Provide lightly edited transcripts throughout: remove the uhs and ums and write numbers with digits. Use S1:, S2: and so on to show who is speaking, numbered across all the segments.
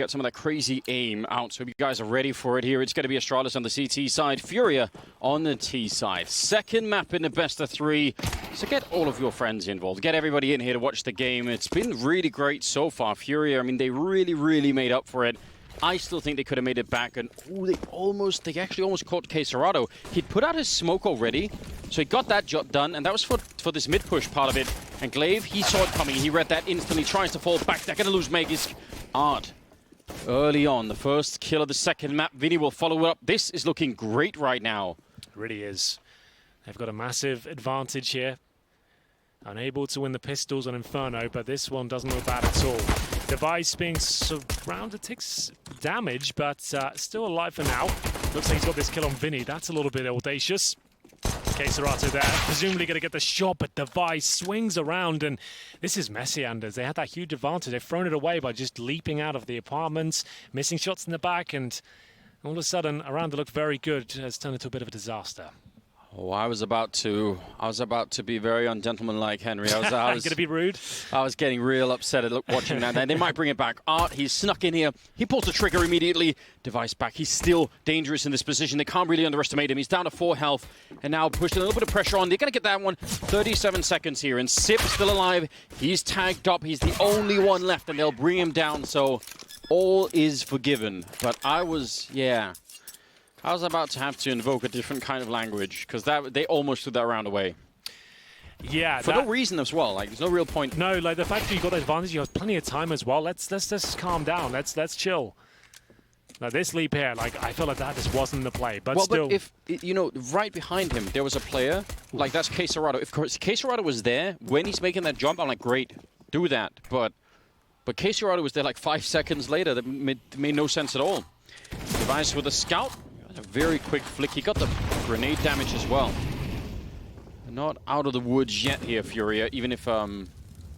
S1: Get some of that crazy aim out, so you guys are ready for it here. It's going to be Astralis on the CT side, FURIA on the T side. Second map in the best of 3. So get all of your friends involved. Get everybody in here to watch the game. It's been really great so far. FURIA, I mean, they really made up for it. I still think they could have made it back, and they actually almost caught Queserado. He'd put out his smoke already, so he got that job done, and that was for this mid-push part of it. And Glaive, he saw it coming. He read that instantly, tries to fall back. They're going to lose Magus. Art. Early on, the first kill of the second map. Vinny will follow up. This is looking great right now.
S2: It really is. They've got a massive advantage here. Unable to win the pistols on Inferno, but this one doesn't look bad at all. Device being surrounded takes damage, but still alive for now. Looks like he's got this kill on Vinny. That's a little bit audacious. Queserado there, presumably going to get the shot, but Device swings around, and this is messy, Anders. They had that huge advantage. They've thrown it away by just leaping out of the apartments, missing shots in the back, and all of a sudden, around that looked very good has turned into a bit of a disaster.
S1: Oh, I was about to be very ungentlemanlike, Henry. I was
S2: going to be rude.
S1: I was getting real upset at watching that. They might bring it back. Art, he's snuck in here. He pulls the trigger immediately. Device back. He's still dangerous in this position. They can't really underestimate him. He's down to 4 health, and now pushed a little bit of pressure on. They're going to get that one. 37 seconds here, and Sip still alive. He's tagged up. He's the only one left, and they'll bring him down. So all is forgiven. But I was about to have to invoke a different kind of language, because they almost threw that round away.
S2: Yeah,
S1: for no reason as well. Like, there's no real point.
S2: No, like the fact that you got the advantage, you have plenty of time as well. Let's just calm down. Let's chill. Now this leap here, like, I feel like that just wasn't the play. But still,
S1: but if right behind him there was a player, like that's Queserado. If Queserado was there when he's making that jump, I'm like, great, do that. But Queserado was there like 5 seconds later. That made no sense at all. Device with a scout. A very quick flick. He got the grenade damage as well. They're not out of the woods yet here, FURIA, even if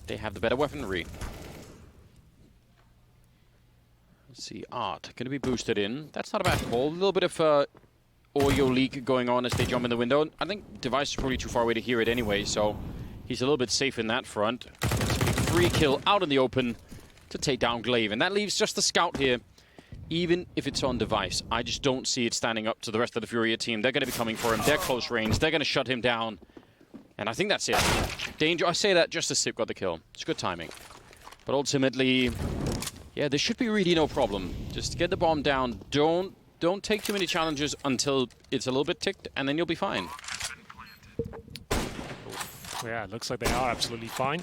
S1: they have the better weaponry. Let's see, Art going to be boosted in. That's not a bad call. A little bit of audio leak going on as they jump in the window. I think Device is probably too far away to hear it anyway, so he's a little bit safe in that front. Free kill out in the open to take down Glaive, and that leaves just the scout here. Even if it's on Device, I just don't see it standing up to the rest of the FURIA team. They're going to be coming for him. They're close range. They're going to shut him down. And I think that's it. Danger. I say that just as Sip got the kill. It's good timing. But ultimately, yeah, there should be really no problem. Just get the bomb down. Don't take too many challenges until it's a little bit ticked, and then you'll be fine.
S2: Yeah, it looks like they are absolutely fine.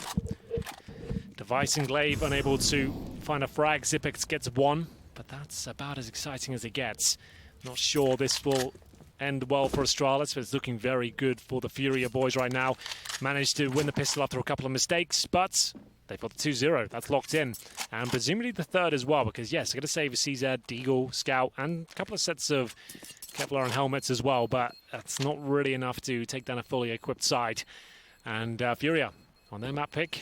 S2: Device and Glaive unable to find a frag. Zipex gets 1. But that's about as exciting as it gets. Not sure this will end well for Astralis, but it's looking very good for the FURIA boys right now. Managed to win the pistol after a couple of mistakes, but they've got the 2-0. That's locked in. And presumably the third as well, because yes, they're going to save a CZ, Deagle, Scout, and a couple of sets of Kevlar and helmets as well, but that's not really enough to take down a fully equipped side. And FURIA, on their map pick,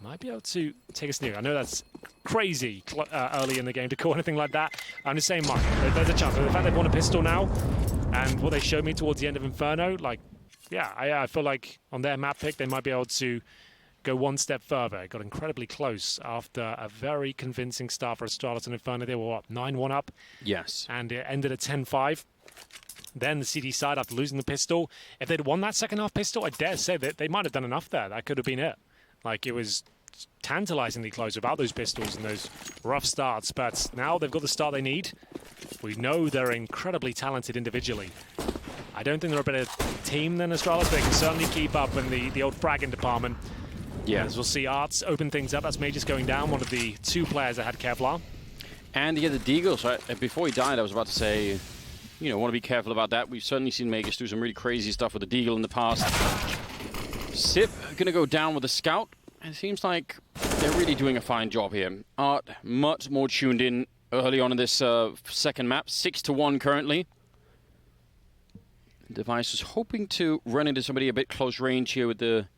S2: might be able to take a sneak. I know that's crazy early in the game to call anything like that. I'm just saying, Mark, there's a chance. The fact they've won a pistol now, and what they showed me towards the end of Inferno, like, yeah, I feel like on their map pick, they might be able to go one step further. It got incredibly close after a very convincing start for Astralis and Inferno. They were, what, 9-1 up?
S1: Yes.
S2: And it ended at 10-5. Then the CD side, after losing the pistol, if they'd won that second half pistol, I dare say that they might have done enough there. That could have been it. Like, it was tantalizingly close without those pistols and those rough starts, but now they've got the start they need. We know they're incredibly talented individually. I don't think they're a better team than Astralis, but they can certainly keep up in the old fragging department. Yeah. As we'll see, Arts open things up. That's Magus going down, one of the 2 players that had Kevlar. And
S1: yeah, the Deagle, so before he died, I was about to say, want to be careful about that. We've certainly seen Magus do some really crazy stuff with the Deagle in the past. Sip going to go down with the Scout. It seems like they're really doing a fine job here. Art much more tuned in early on in this second map. 6-1 currently. Device is hoping to run into somebody a bit close range here with the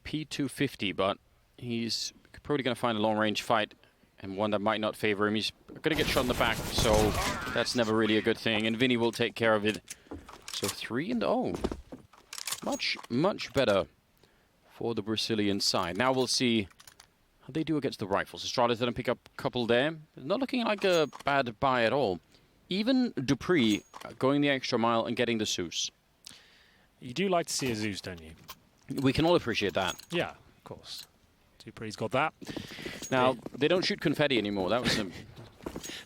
S1: P250, but he's probably going to find a long-range fight, and one that might not favor him. He's going to get shot in the back, so that's never really a good thing. And Vinny will take care of it. So 3-0. Much better for the Brazilian side. Now we'll see How'd they do against the rifles? Astralis didn't pick up a couple there. Not looking like a bad buy at all. Even Dupree going the extra mile and getting the Zeus.
S2: You do like to see a Zeus, don't you?
S1: We can all appreciate that.
S2: Yeah, of course. Dupree's got that.
S1: Now, they don't shoot confetti anymore. That was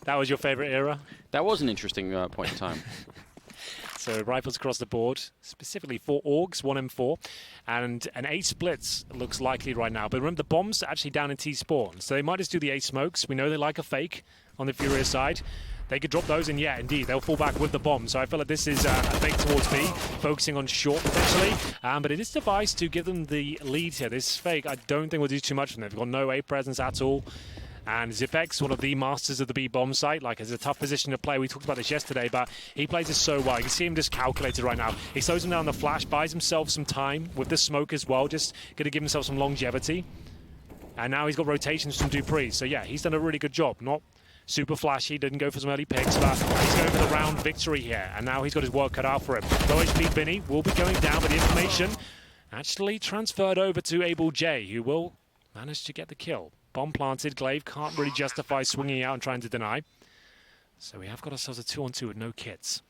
S2: That was your favorite era?
S1: that was an interesting point in time.
S2: So rifles across the board, specifically 4 AUGs, 1 M4, and an 8 splits looks likely right now. But remember, the bombs are actually down in T-spawn, so they might just do the 8 smokes. We know they like a fake on the FURIA side. They could drop those, and yeah, indeed, they'll fall back with the bomb. So I feel like this is a fake towards B, focusing on short potentially. But it is devised to give them the lead here. This fake, I don't think will do too much for them. They've got no A presence at all. And Zipex, one of the masters of the B bomb site, like, it's a tough position to play. We talked about this yesterday, but he plays it so well. You can see him just calculated right now. He slows him down on the flash, buys himself some time with the smoke as well, just going to give himself some longevity. And now he's got rotations from Dupree. So yeah, he's done a really good job. Not super flashy, didn't go for some early picks, but he's going for the round victory here. And now he's got his work cut out for him. Low HP Vinny will be going down, but the information actually transferred over to Able J, who will manage to get the kill. Bomb planted, Glaive can't really justify swinging out and trying to deny. So we have got ourselves a 2-on-2 with no kits.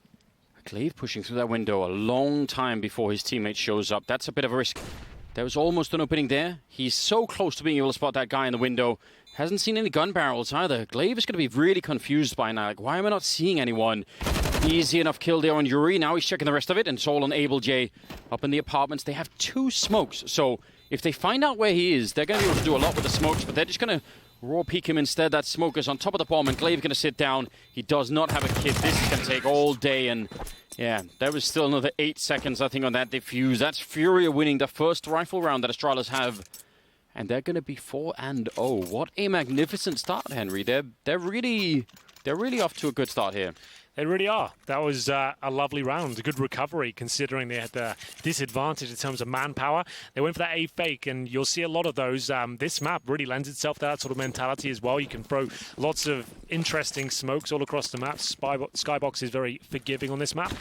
S1: Glaive pushing through that window a long time before his teammate shows up. That's a bit of a risk. There was almost an opening there. He's so close to being able to spot that guy in the window. Hasn't seen any gun barrels either. Glaive is going to be really confused by now. Like, why am I not seeing anyone? Easy enough kill there on Yuri. Now he's checking the rest of it, and it's all on Able J up in the apartments. They have 2 smokes, so if they find out where he is, they're going to be able to do a lot with the smokes, but they're just going to raw peek him instead. That smoke is on top of the bomb, and Glaive going to sit down. He does not have a kit. This is going to take all day, and yeah, there was still another 8 seconds, I think, on that defuse. That's FURIA winning the first rifle round that Astralis have, and they're going to be 4-0. What a magnificent start, Henry. They're really off to a good start here.
S2: They really are. That was a lovely round, a good recovery considering they had the disadvantage in terms of manpower. They went for that A fake, and you'll see a lot of those. This map really lends itself to that sort of mentality as well. You can throw lots of interesting smokes all across the map. Skybox is very forgiving on this map.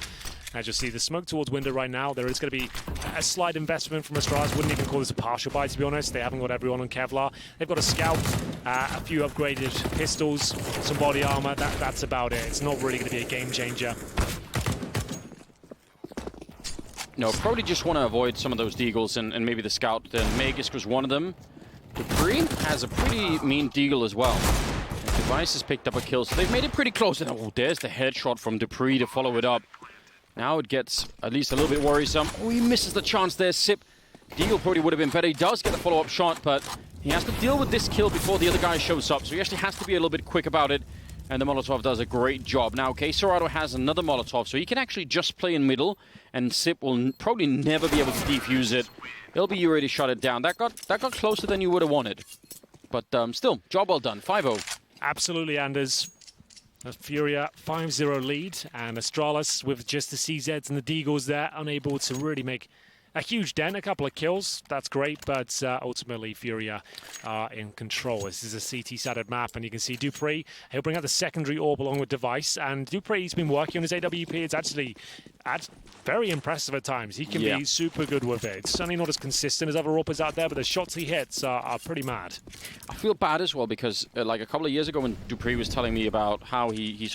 S2: As you'll see, the smoke towards window right now, there is going to be a slight investment from Astralis. Wouldn't even call this a partial buy, to be honest. They haven't got everyone on Kevlar. They've got a scout, a few upgraded pistols, some body armor. That's about it. It's not really going to be a game changer.
S1: No, probably just want to avoid some of those deagles and maybe the scout. Magus was one of them. Dupree has a pretty mean deagle as well. Device has picked up a kill, so they've made it pretty close. And oh, there's the headshot from Dupree to follow it up. Now it gets at least a little bit worrisome. Oh, he misses the chance there, Sip. Deagle probably would have been better. He does get the follow-up shot, but he has to deal with this kill before the other guy shows up. So he actually has to be a little bit quick about it. And the Molotov does a great job. Now, Sorado has another Molotov, so he can actually just play in middle, and Sip will probably never be able to defuse it. It'll be Yuri to shut it down. That got closer than you would have wanted. But still, job well done. 5-0.
S2: Absolutely, Anders. A FURIA 5-0 lead, and Astralis with just the CZs and the Deagles there, unable to really make a huge dent. A couple of kills, that's great, but ultimately FURIA are in control. This is a CT-sided map, and you can see Dupree. He'll bring out the secondary orb along with Device, and Dupree's been working on his AWP. It's actually very impressive at times. He can be super good with it. It's certainly not as consistent as other AWPers out there, but the shots he hits are pretty mad.
S1: I feel bad as well because like a couple of years ago when Dupree was telling me about how he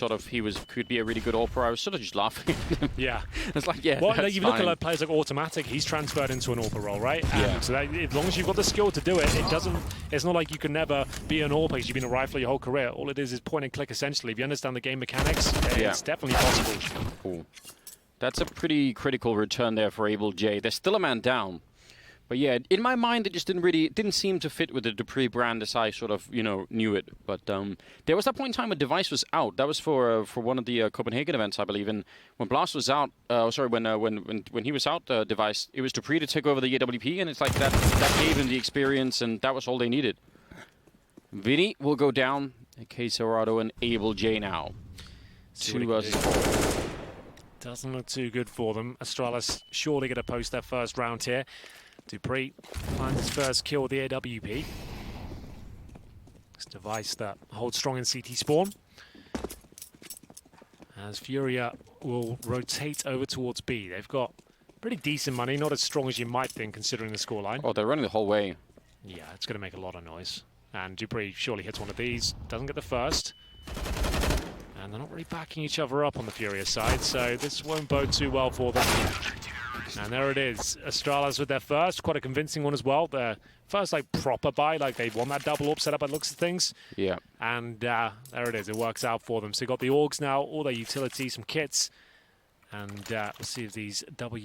S1: could be a really good AWPer, I was sort of just laughing at him.
S2: Yeah.
S1: It's like, yeah,
S2: well,
S1: that's
S2: you
S1: fine.
S2: look at like players like Automatic, he's transferred into an AWPer role, right?
S1: Yeah.
S2: So that, as long as you've got the skill to do it, it's not like you can never be an AWPer because you've been a rifler your whole career. All it is point and click essentially. If you understand the game mechanics, it's definitely possible.
S1: Cool. That's a pretty critical return there for Able J. There's still a man down. But yeah, in my mind, it just didn't seem to fit with the Dupree brand as I sort of, knew it. But there was that point in time when Device was out. That was for one of the Copenhagen events, I believe. And when Blast was out, when he was out, Device, it was Dupree to take over the AWP, and it's like that gave him the experience, and that was all they needed. Vinny will go down. Sorado and Able J now. 2 versus 4.
S2: Doesn't look too good for them. Astralis surely going to post their first round here. Dupree finds his first kill with the AWP. This Device that holds strong in CT spawn. As FURIA will rotate over towards B. They've got pretty decent money, not as strong as you might think considering the scoreline.
S1: Oh, they're running the whole way.
S2: Yeah, it's going to make a lot of noise. And Dupree surely hits one of these, doesn't get the first. And they're not really backing each other up on the FURIA side, so this won't bode too well for them. And there it is, Astralis with their first, quite a convincing one as well. Their first like proper buy, like they won that double up setup by the looks of things.
S1: Yeah.
S2: And there it is, it works out for them. So you've got the Augs now, all their utilities, some kits. And we'll see if these double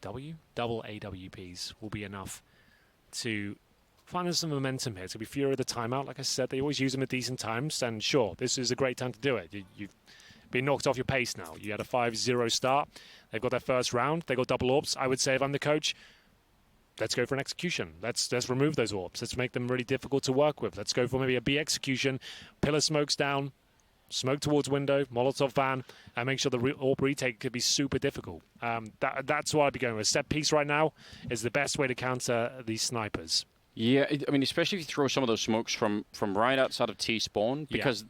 S2: AWPs will be enough to find us some momentum here. It's going to be FURIA the timeout. Like I said, they always use them at decent times. And sure, this is a great time to do it. You've been knocked off your pace now. You had a 5-0 start. They've got their first round. They got double orbs. I would say if I'm the coach, let's go for an execution. Let's remove those orbs. Let's make them really difficult to work with. Let's go for maybe a B execution. Pillar smokes down. Smoke towards window, Molotov van, and make sure the orb retake could be super difficult. That's what I'd be going with. Set piece right now is the best way to counter these snipers.
S1: Yeah, I mean, especially if you throw some of those smokes from right outside of T spawn, because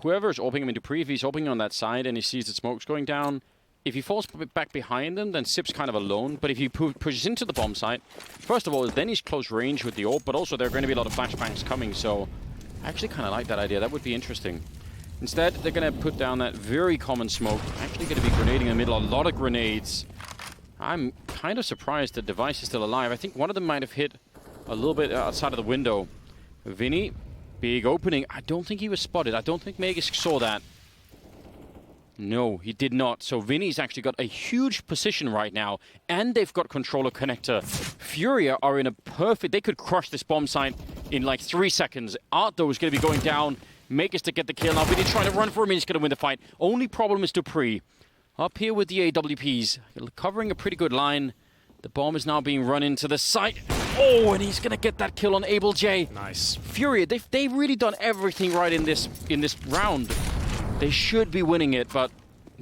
S1: whoever is opening him into Dupree, if he's opening on that side and he sees the smokes going down, if he falls back behind them, then Sip's kind of alone. But if he pushes into the bomb site, first of all, then he's close range with the orb, but also there are going to be a lot of flashbangs coming, so I actually kind of like that idea. That would be interesting. Instead, they're going to put down that very common smoke. Actually going to be grenading in the middle. A lot of grenades. I'm kind of surprised that Device is still alive. I think one of them might have hit a little bit outside of the window. Vinny, big opening. I don't think he was spotted. I don't think Magisk saw that. No, he did not. So Vinny's actually got a huge position right now. And they've got controller connector. FURIA are in a perfect... They could crush this bomb site in like 3 seconds. Art, though, is going to be going down. Make us to get the kill. Now Vinny trying to run for him. He's going to win the fight. Only problem is Dupree. Up here with the AWPs. Covering a pretty good line. The bomb is now being run into the site. Oh, and he's going to get that kill on Abel J.
S2: Nice.
S1: FURIA, they've really done everything right in this round. They should be winning it, but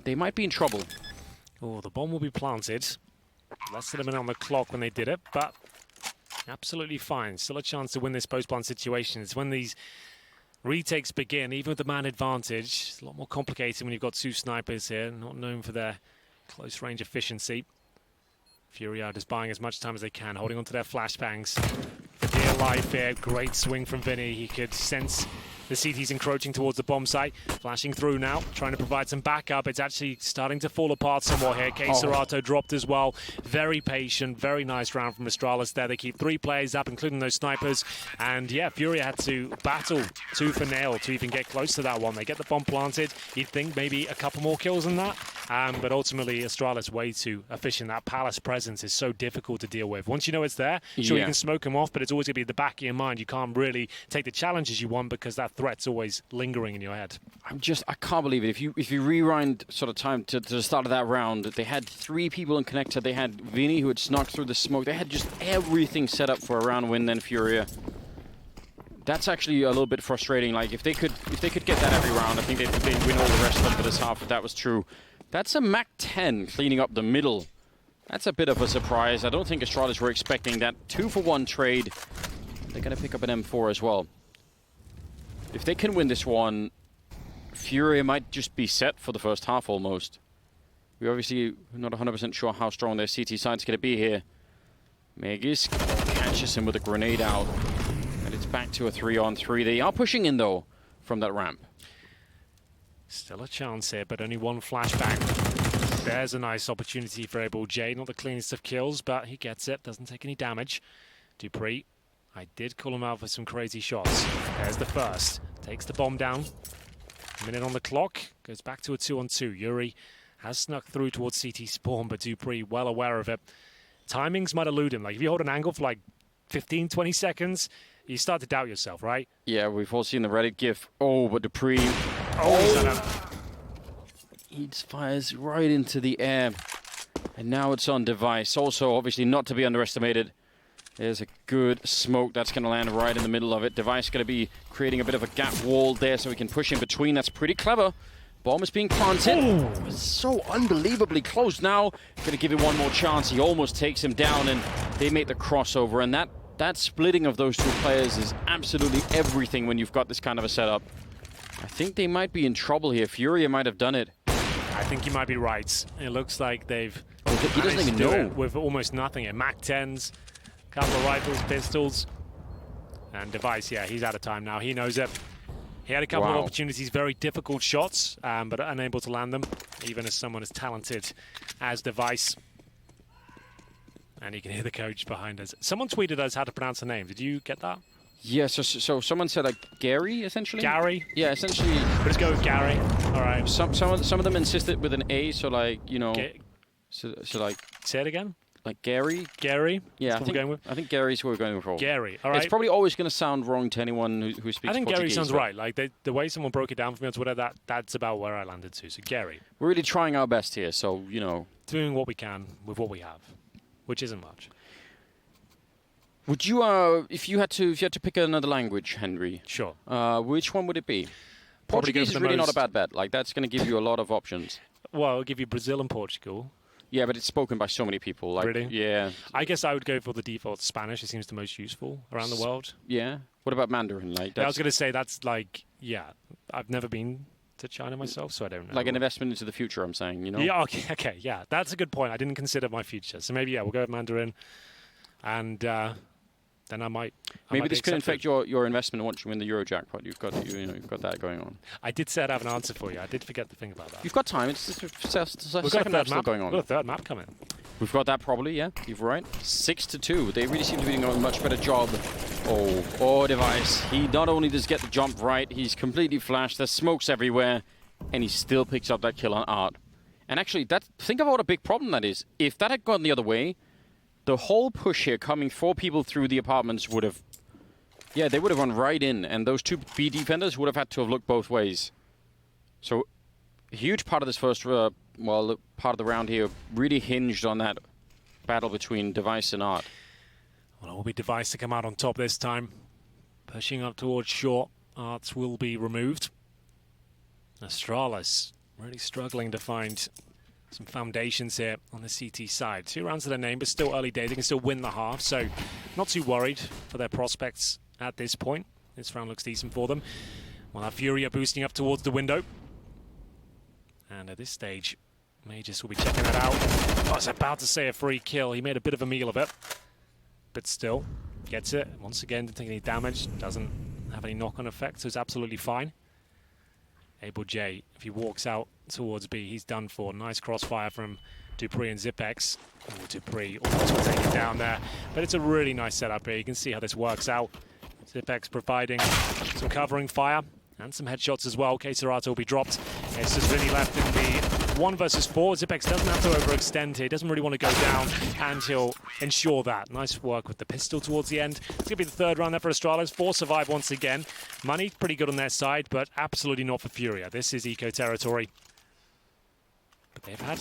S1: they might be in trouble.
S2: Oh, the bomb will be planted. Less than a minute on the clock when they did it, but absolutely fine. Still a chance to win this post-plant situation. It's when these retakes begin, even with the man advantage. It's a lot more complicated when you've got two snipers here, not known for their close range efficiency. FURIA just buying as much time as they can, holding on to their flashbangs. For dear life here, great swing from Vinny. He could sense the CT's encroaching towards the bomb site. Flashing through now, trying to provide some backup. It's actually starting to fall apart somewhat here. K Serato dropped as well. Very patient, very nice round from Astralis there. They keep 3 players up, including those snipers. And yeah, FURIA had to battle tooth and nail to even get close to that one. They get the bomb planted. You'd think maybe a couple more kills than that. But ultimately, Astralis way too efficient. That Palace presence is so difficult to deal with. Once you know it's there, sure, you can smoke them off, but it's always going to be at the back of your mind. You can't really take the challenges you want because that threat's always lingering in your head. I can't believe it. If you rewind sort of time to the start of that round, they had 3 people in connector. They had Vinny who had snuck through the smoke. They had just everything set up for a round win. Then FURIA. That's actually a little bit frustrating. Like if they could get that every round, I think they'd win all the rest of them for this half. If that was true. That's a Mac 10 cleaning up the middle. That's a bit of a surprise. I don't think Astralis were expecting that 2-for-1 trade. They're going to pick up an M4 as well. If they can win this one, FURIA might just be set for the first half almost. We're obviously not 100% sure how strong their CT side's going to be here. Magisk catches him with a grenade out. And it's back to a 3-on-3. They are pushing in, though, from that ramp. Still a chance here, but only one flashbang. There's a nice opportunity for Abel J. Not the cleanest of kills, but he gets it. Doesn't take any damage. Dupree, I did call him out for some crazy shots. There's the first. Takes the bomb down. A minute on the clock. Goes back to a 2-on-2. Yuri has snuck through towards CT spawn, but Dupree well aware of it. Timings might elude him. Like if you hold an angle for like 15, 20 seconds, you start to doubt yourself, right?
S1: Yeah, we've all seen the Reddit gif. Oh, but Dupree... He fires right into the air. And now it's on Device. Also, obviously, not to be underestimated. There's a good smoke that's going to land right in the middle of it. Device going to be creating a bit of a gap wall there so we can push in between. That's pretty clever. Bomb is being planted. Oh, so unbelievably close now. Going to give it one more chance. He almost takes him down, and they make the crossover. And that splitting of those 2 players is absolutely everything when you've got this kind of a setup. I think they might be in trouble here. FURIA might have done it.
S2: I think you might be right. It looks like they've
S1: he doesn't even know
S2: with almost nothing. Mac 10s, couple of rifles, pistols. And Device, yeah, he's out of time now. He knows it. He had a couple of opportunities, very difficult shots, but unable to land them, even as someone as talented as Device. And you can hear the coach behind us. Someone tweeted us how to pronounce the name. Did you get that?
S1: Yeah, so someone said like Gary, essentially?
S2: Gary?
S1: Yeah, essentially.
S2: Let's go with Gary. All right.
S1: Some of them insisted with an A, so like, you know. So like.
S2: Say it again?
S1: Like Gary?
S2: Gary?
S1: Yeah, I think Gary's who we're going for.
S2: Gary, all right.
S1: It's probably always going to sound wrong to anyone who speaks Portuguese.
S2: I think Gary sounds right. Like the way someone broke it down for me on Twitter, that's about where I landed to. So Gary.
S1: We're really trying our best here, so, you know.
S2: Doing what we can with what we have, which isn't much.
S1: Would you, if you had to pick another language, Henry?
S2: Sure.
S1: Which one would it be?
S2: Probably
S1: Portuguese is really not a bad bet. Like, that's going to give you a lot of options.
S2: Well, I'll give you Brazil and Portugal.
S1: Yeah, but it's spoken by so many people. Like,
S2: really?
S1: Yeah.
S2: I guess I would go for the default Spanish. It seems the most useful around the world.
S1: Yeah. What about Mandarin? Like,
S2: yeah, I was going to say that's like, yeah, I've never been to China myself, so I don't know.
S1: Like an investment into the future, I'm saying, you know?
S2: Yeah, okay, yeah. That's a good point. I didn't consider my future. So maybe, yeah, we'll go with Mandarin. And then I might.
S1: Maybe this could infect your investment once you win the Euro jackpot. You've got that going on.
S2: I did say I'd have an answer for you. I did forget to think about that.
S1: You've got time. It's the second map still going on.
S2: We've got a third map coming.
S1: We've got that probably. Yeah, you're right. 6-2. They really seem to be doing a much better job. Oh, Device. He not only does get the jump right, he's completely flashed. There's smokes everywhere, and he still picks up that kill on Art. And actually, think about what a big problem that is. If that had gone the other way, the whole push here coming 4 people through the apartments would have... Yeah, they would have run right in, and those 2 B defenders would have had to have looked both ways. So, a huge part of this first, part of the round here really hinged on that battle between Device and Art.
S2: Well, it will be Device to come out on top this time. Pushing up towards short. Arts will be removed. Astralis really struggling to find some foundations here on the CT side. 2 rounds to their name, but still early days. They can still win the half, so not too worried for their prospects at this point. This round looks decent for them. We'll have FURIA boosting up towards the window. And at this stage, Magus will be checking that out. I was about to say a free kill. He made a bit of a meal of it. But still, gets it. Once again, didn't take any damage. Doesn't have any knock-on effect, so it's absolutely fine. Able J, if he walks out towards B, he's done for. Nice crossfire from Dupree and Zipex. Oh, Dupree almost will take it down there. But it's a really nice setup here. You can see how this works out. Zipex providing some covering fire and some headshots as well. Keserato will be dropped. It's just really left in the 1 versus 4. Zipex doesn't have to overextend here. Doesn't really want to go down, and he'll ensure that. Nice work with the pistol towards the end. It's going to be the 3rd round there for Astralis. 4 survive once again. Money pretty good on their side, but absolutely not for FURIA. This is eco territory. But they've had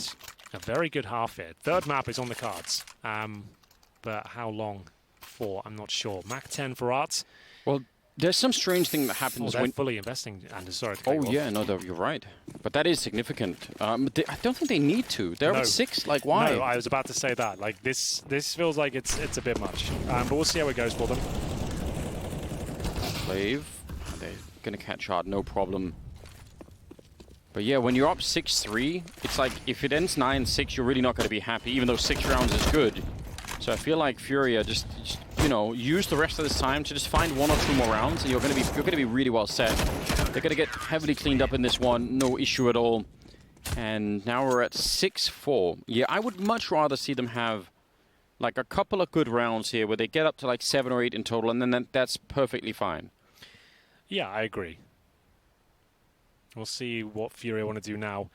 S2: a very good half here. 3rd map is on the cards. But how long for? I'm not sure. Mac 10 for Arts.
S1: Well, there's some strange thing that happens
S2: when...
S1: when...
S2: fully investing, and sorry to
S1: Oh, yeah, no, you're right. But that is significant. I don't think they need to. They're at 6, like, why?
S2: No, I was about to say that. Like, this feels like it's a bit much. But we'll see how it goes for them.
S1: Slave. They're going to catch Art, no problem. But yeah, when you're up 6-3, it's like, if it ends 9-6, you're really not going to be happy, even though 6 rounds is good. So I feel like FURIA just you know, use the rest of this time to just find 1 or 2 more rounds, and you're going to be really well set. They're going to get heavily cleaned up in this one, no issue at all. And now we're at 6-4. Yeah, I would much rather see them have like a couple of good rounds here where they get up to like 7 or 8 in total, and then that's perfectly fine.
S2: Yeah, I agree. We'll see what FURIA want to do now.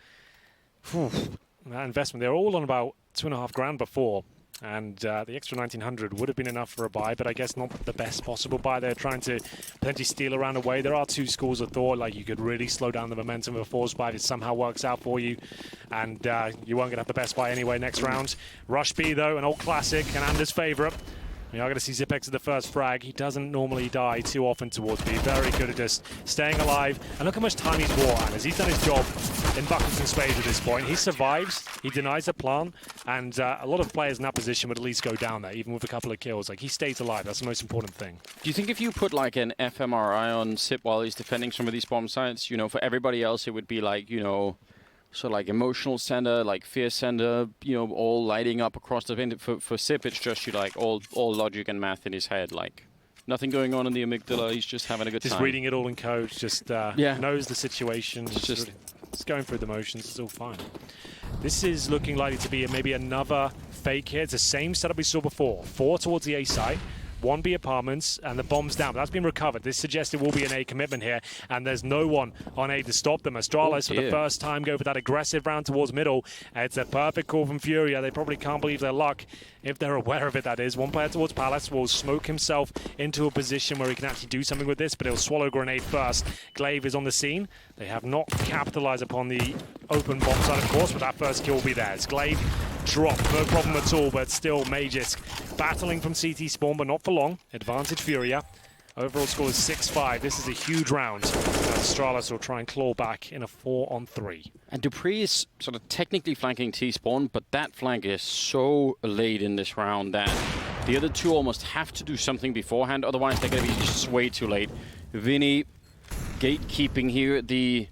S2: That investment, they were all on about 2.5 grand before. And the extra 1900 would have been enough for a buy, but I guess not the best possible buy. They're trying to potentially steal around away. There are 2 schools of thought, like you could really slow down the momentum of a force buy if it somehow works out for you, and you weren't going to have the best buy anyway next round. Rush B, though, an old classic, and Anders' favourite. We are going to see Zipex at the first frag. He doesn't normally die too often towards B. Very good at just staying alive. And look how much time he's bought, Anders. He's done his job in buckets and spades at this point. He survives. He denies the plan. And a lot of players in that position would at least go down there, even with a couple of kills. Like, he stays alive. That's the most important thing. Do
S1: you think if you put, like, an FMRI on Zip while he's defending some of these bomb sites, you know, for everybody else it would be like, you know, so like emotional sender, like fear sender, you know, all lighting up across the window. For Zip, it's just you like all logic and math in his head. Like, Nothing going on in the amygdala. He's just having a good time.
S2: Just reading it all in code. Just knows the situation. Just going through the motions. It's all fine. This is looking likely to be maybe another fake here. It's the same setup we saw before. 4 towards the A site. 1B apartments, and the bomb's down, but that's been recovered. This suggests it will be an A commitment here, and there's no one on A to stop them. Astralis, for the first time, go for that aggressive round towards middle. It's a perfect call from FURIA. They probably can't believe their luck, if they're aware of it, that is. One player towards Palace will smoke himself into a position where he can actually do something with this, but he'll swallow a grenade first. Glaive is on the scene. They have not capitalized upon the open bomb side, of course, but that first kill will be theirs. Glaive drop, no problem at all, but still Magisk battling from CT spawn, but not for long. Advantage FURIA. Overall score is 6-5. This is a huge round. Astralis will try and claw back in a 4-on-3.
S1: And dupreeh is sort of technically flanking T-spawn, but that flank is so late in this round that the other two almost have to do something beforehand, otherwise they're going to be just way too late. Vinny gatekeeping here at the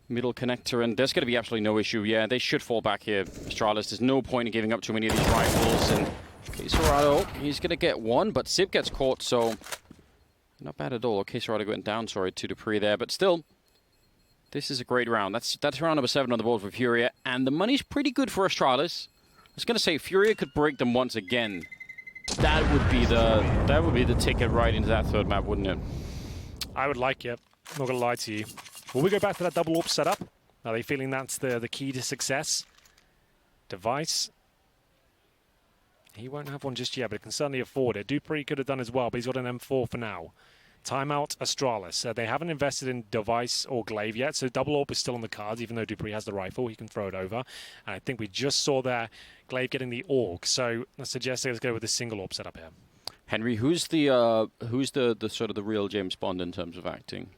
S1: middle connector, and there's going to be absolutely no issue. Yeah, they should fall back here, Astralis. There's no point in giving up too many of these rifles, and okay, Sorado, he's going to get one, but Zip gets caught, so not bad at all. Okay, Sorado went down, sorry, to dupreeh there, but still, this is a great round. That's round number 7 on the board for FURIA, and the money's pretty good for Astralis. I was going to say, FURIA could break them once again. That would be the ticket right into that third map, wouldn't it?
S2: I would like it. I'm not going to lie to you. Will we go back to that double AWP setup? Are they feeling that's the key to success? Device. He won't have one just yet, but it can certainly afford it. dupreeh could have done as well, but he's got an M4 for now. Timeout Astralis. They haven't invested in Device or Glaive yet, so double AWP is still on the cards, even though dupreeh has the rifle. He can throw it over. And I think we just saw there Glaive getting the AUG, so I suggest let's go with a single AWP setup here.
S1: Henry, who's the sort of the real James Bond in terms of acting?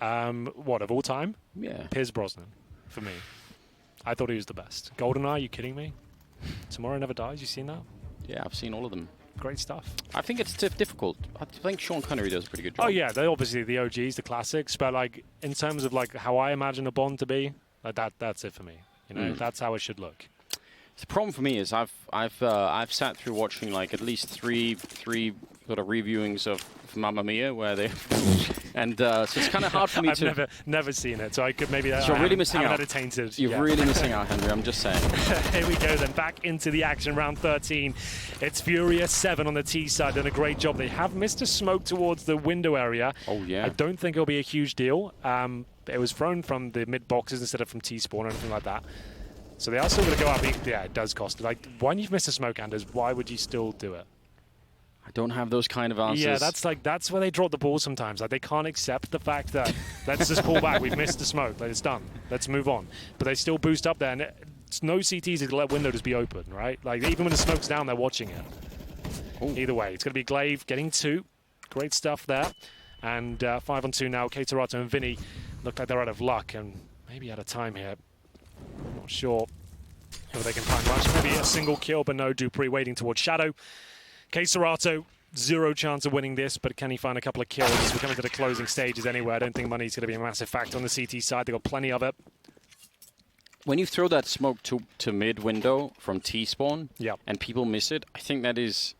S2: What, of all time?
S1: Yeah.
S2: Pierce Brosnan, for me. I thought he was the best. GoldenEye, are you kidding me? Tomorrow Never Dies, you seen that?
S1: Yeah, I've seen all of them.
S2: Great stuff.
S1: I think it's difficult. I think Sean Connery does a pretty good job.
S2: Oh yeah, they're obviously the OGs, the classics, but like in terms of like how I imagine a Bond to be, like that's it for me. You know, that's how it should look.
S1: The problem for me is I've sat through watching like at least three sort of reviewings of Mamma Mia where they and so it's kind of hard for me to.
S2: I've never seen it, so I could maybe.
S1: You're really missing out.
S2: Had it tainted.
S1: You're really missing out, Henry. I'm just saying.
S2: Here we go then, back into the action, round 13. It's FURIA 7 on the T side, done a great job. They have missed a smoke towards the window area.
S1: Oh yeah.
S2: I don't think it'll be a huge deal. It was thrown from the mid boxes instead of from T spawn or anything like that. So they are still going to go up. Yeah, it does cost. Like, when you've missed a smoke, Anders, why would you still do it?
S1: I don't have those kind of answers.
S2: Yeah, that's where they drop the ball sometimes. Like, they can't accept the fact that let's just pull back. We've missed the smoke. Like, it's done. Let's move on. But they still boost up there, and it's no CTs to let window just be open, right? Like, even when the smoke's down, they're watching it. Ooh. Either way, it's going to be Glaive getting 2. Great stuff there. And 5-on-2 now. K-Torato and Vinny look like they're out of luck and maybe out of time here. Not sure if they can find much. Maybe a single kill, but no. dupreeh waiting towards Shadow. K-Torato, 0 chance of winning this, but can he find a couple of kills? We're coming to the closing stages anyway. I don't think money's going to be a massive factor on the CT side. They've got plenty of it.
S1: When you throw that smoke to mid window from T-spawn and people miss it, I think that is...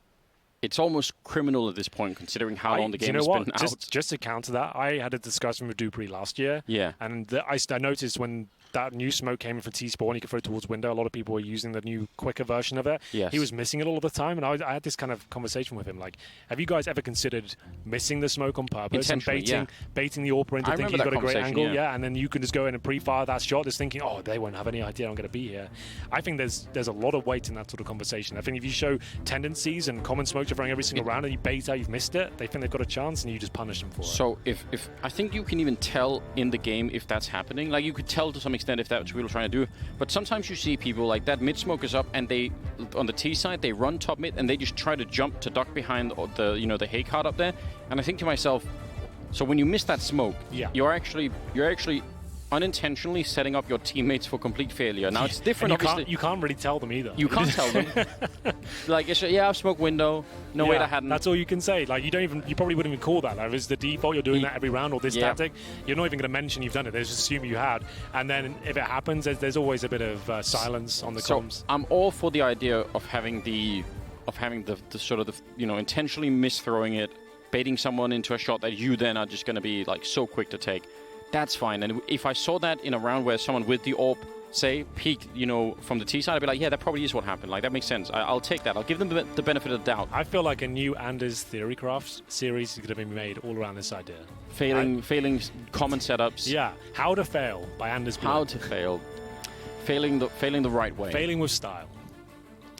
S1: It's almost criminal at this point, considering how long the game has been out.
S2: Just to counter that, I had a discussion with dupreeh last year.
S1: Yeah.
S2: And I noticed when that new smoke came in from T-spawn, you could throw it towards window. A lot of people were using the new, quicker version of it.
S1: Yes.
S2: He was missing it all the time, and I had this kind of conversation with him. Like, have you guys ever considered missing the smoke on purpose and baiting the AWPer into thinking you've got a great angle? Yeah, and then you can just go in and pre-fire that shot, just thinking, oh, they won't have any idea I'm going to be here. I think there's a lot of weight in that sort of conversation. I think if you show tendencies and common smokes you're throwing every single round and you bait out you've missed it, they think they've got a chance and you just punish them for it.
S1: So if I think you can even tell in the game if that's happening. Like, you could tell to some extent if that's what people are trying to do. But sometimes you see people like that mid smoke is up and they, on the T side, they run top mid and they just try to jump to duck behind the the hay cart up there. And I think to myself, so when you miss that smoke, you're actually unintentionally setting up your teammates for complete failure. Now it's different.
S2: You can't really tell them either.
S1: You can't tell them. Like, I've smoked window. No, wait, I hadn't.
S2: That's all you can say. Like, you probably wouldn't even call that. Like, it's the default. You're doing that every round or this tactic. You're not even going to mention you've done it. They just assume you had. And then if it happens, there's always a bit of silence on the comms.
S1: I'm all for the idea of having the of having the sort of the, you know, intentionally misthrowing it, baiting someone into a shot that you then are just going to be like so quick to take. That's fine. And if I saw that in a round where someone with the AWP, say, peaked, you know, from the T side, I'd be like, yeah, that probably is what happened. Like, that makes sense. I'll take that. I'll give them the benefit of the doubt.
S2: I feel like a new Anders Theorycraft series is going to be made all around this idea.
S1: Failing common setups.
S2: Yeah. How to fail by Anders Blue.
S1: How to fail. Failing the right way.
S2: Failing with style.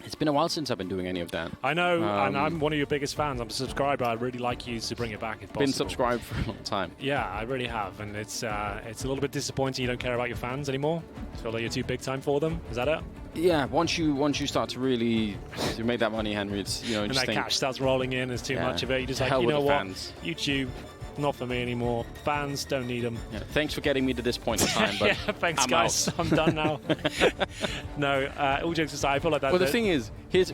S1: It's been a while since I've been doing any of that.
S2: I know, and I'm one of your biggest fans. I'm a subscriber. I'd really like you to bring it back if possible.
S1: Been subscribed for a long time.
S2: Yeah, I really have, and it's a little bit disappointing you don't care about your fans anymore. I feel like you're too big time for them. Is that it?
S1: Yeah, once you start to really make that money, Henry, it's, you know,
S2: and that cash starts rolling in. There's too much of it. You're just like, you know what? Fans. YouTube, not for me anymore. Fans don't need them.
S1: Yeah, thanks for getting me to this point in time, but
S2: yeah, thanks, guys. I'm done now. No, all jokes aside, I feel like that.
S1: Well, the thing is,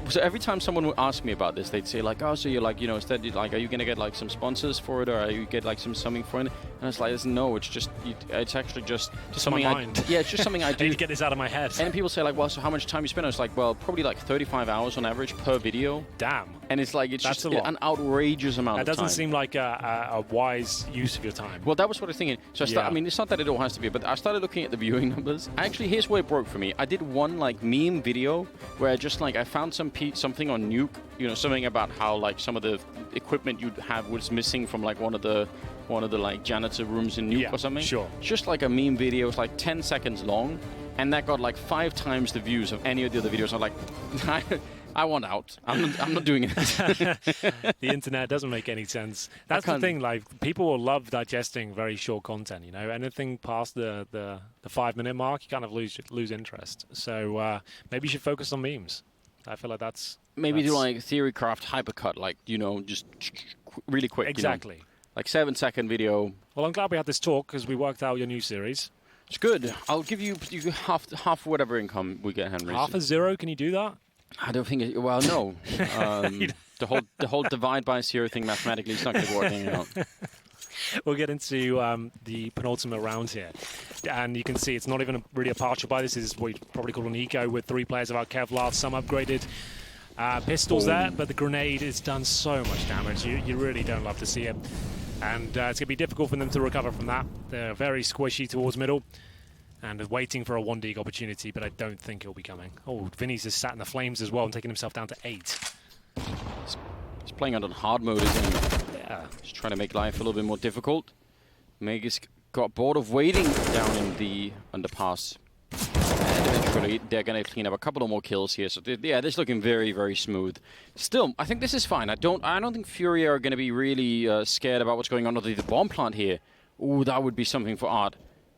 S1: so every time someone would ask me about this, they'd say like, "Oh, so you're like, you know, instead, like, are you gonna get like some sponsors for it, or are you get like something for it?" And it's like, no, it's just, it's actually just something.
S2: My mind.
S1: Yeah, it's just something I do.
S2: I need to get this out of my head.
S1: And people say like, "Well, so how much time you spend?" I was like, "Well, probably like 35 hours on average per video."
S2: Damn.
S1: And it's like, it's just an outrageous amount of time.
S2: That doesn't seem like a wise use of your time.
S1: Well, that was what I was thinking. So I mean, it's not that it all has to be, but I started looking at the viewing numbers. Actually, here's where it broke for me. I did one like meme video where I just like, I found something on Nuke, you know, something about how like some of the equipment you'd have was missing from like one of the like janitor rooms in Nuke or something.
S2: Sure.
S1: Just like a meme video. It's like 10 seconds long, and that got like 5 times the views of any of the other videos. I'm like, I want out. I'm not doing it.
S2: The internet doesn't make any sense. That's the thing. Like, people will love digesting very short content. You know, anything past the 5-minute mark, you kind of lose interest. So maybe you should focus on memes. I feel like that's
S1: do like Theorycraft hypercut, like, you know, just really quick.
S2: Exactly.
S1: You know, like 7-second video.
S2: Well, I'm glad we had this talk because we worked out your new series.
S1: It's good. I'll give you half whatever income we get, Henry.
S2: Half a zero? Can you do that?
S1: I don't think it, well, no. The whole divide by zero thing mathematically is not going to be working out.
S2: We'll get into the penultimate round here. And you can see it's not even really a partial buy. This is what you'd probably call an eco with 3 players of our Kevlar, some upgraded pistols there, but the grenade has done so much damage. You really don't love to see it. And it's going to be difficult for them to recover from that. They're very squishy towards middle. And waiting for a 1-dig opportunity, but I don't think it'll be coming. Oh, Vinny's just sat in the flames as well and taking himself down to 8.
S1: He's playing on hard mode, isn't he? Yeah. Just trying to make life a little bit more difficult. Megas got bored of waiting down in the underpass. And eventually they're going to clean up a couple of more kills here. So yeah, this is looking very, very smooth. Still, I think this is fine. I don't think FURIA are going to be really scared about what's going on with the bomb plant here. Ooh, that would be something for Art.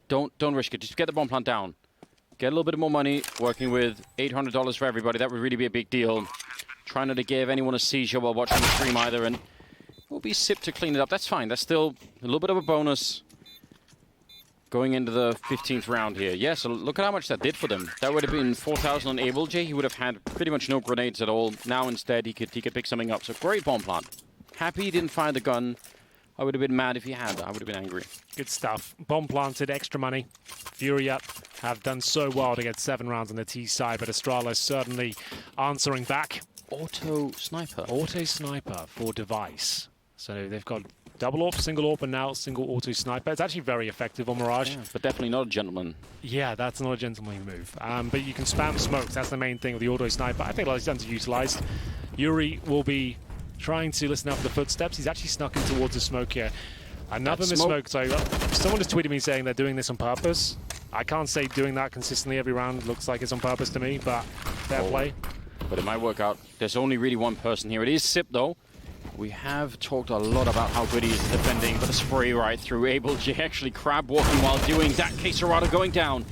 S1: Don't risk it. Just get the bomb plant down. Get a little bit more money. Working with $800 for everybody. That would really be a big deal. Trying not to give anyone a seizure while watching the stream either. And we'll be sipped to clean it up. That's fine. That's still a little bit of a bonus going into the 15th round here. Yeah, so look at how much that did for them. That would have been 4,000 on AbleJ. He would have had pretty much no grenades at all. Now instead he could pick something up. So great bomb plant. Happy he didn't fire the gun. I would have been mad if he had. I would have been angry.
S2: Good stuff. Bomb planted, extra money. FURIA have done so well to get 7 rounds on the T side, but Astralis certainly answering back.
S1: Auto sniper.
S2: Auto sniper for device. So they've got double AWP, single AWP, and now single auto sniper. It's actually very effective on Mirage.
S1: Yeah, but definitely not a gentleman.
S2: Yeah, that's not a gentlemanly move. But you can spam smokes. That's the main thing with the auto sniper. I think it's underutilized. Yuri will be trying to listen out for the footsteps. He's actually snuck in towards the smoke here. Another missmoke. So someone has tweeted me saying they're doing this on purpose. I can't say doing that consistently every round looks like it's on purpose to me, but fair play.
S1: But it might work out. There's only really one person here. It is Sip, though. We have talked a lot about how good he is defending, but a spray right through AbleJ actually crab walking while doing that. Caserado going down.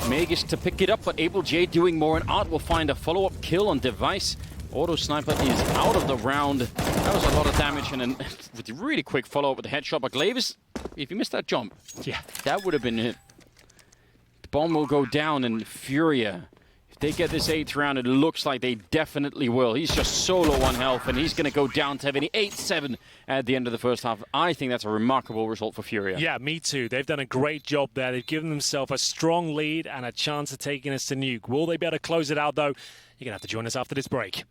S1: Megas to pick it up, but AbleJ doing more, and Art will find a follow-up kill on device. Auto Sniper is out of the round. That was a lot of damage, and then with a really quick follow-up with the headshot. But Glavis, if you missed that jump, yeah, that would have been it. The bomb will go down, and FURIA, if they get this 8th round, it looks like they definitely will. He's just so low on health, and he's going to go down to 8-7 at the end of the first half. I think that's a remarkable result for FURIA.
S2: Yeah, me too. They've done a great job there. They've given themselves a strong lead and a chance of taking us to Nuke. Will they be able to close it out, though? You're going to have to join us after this break.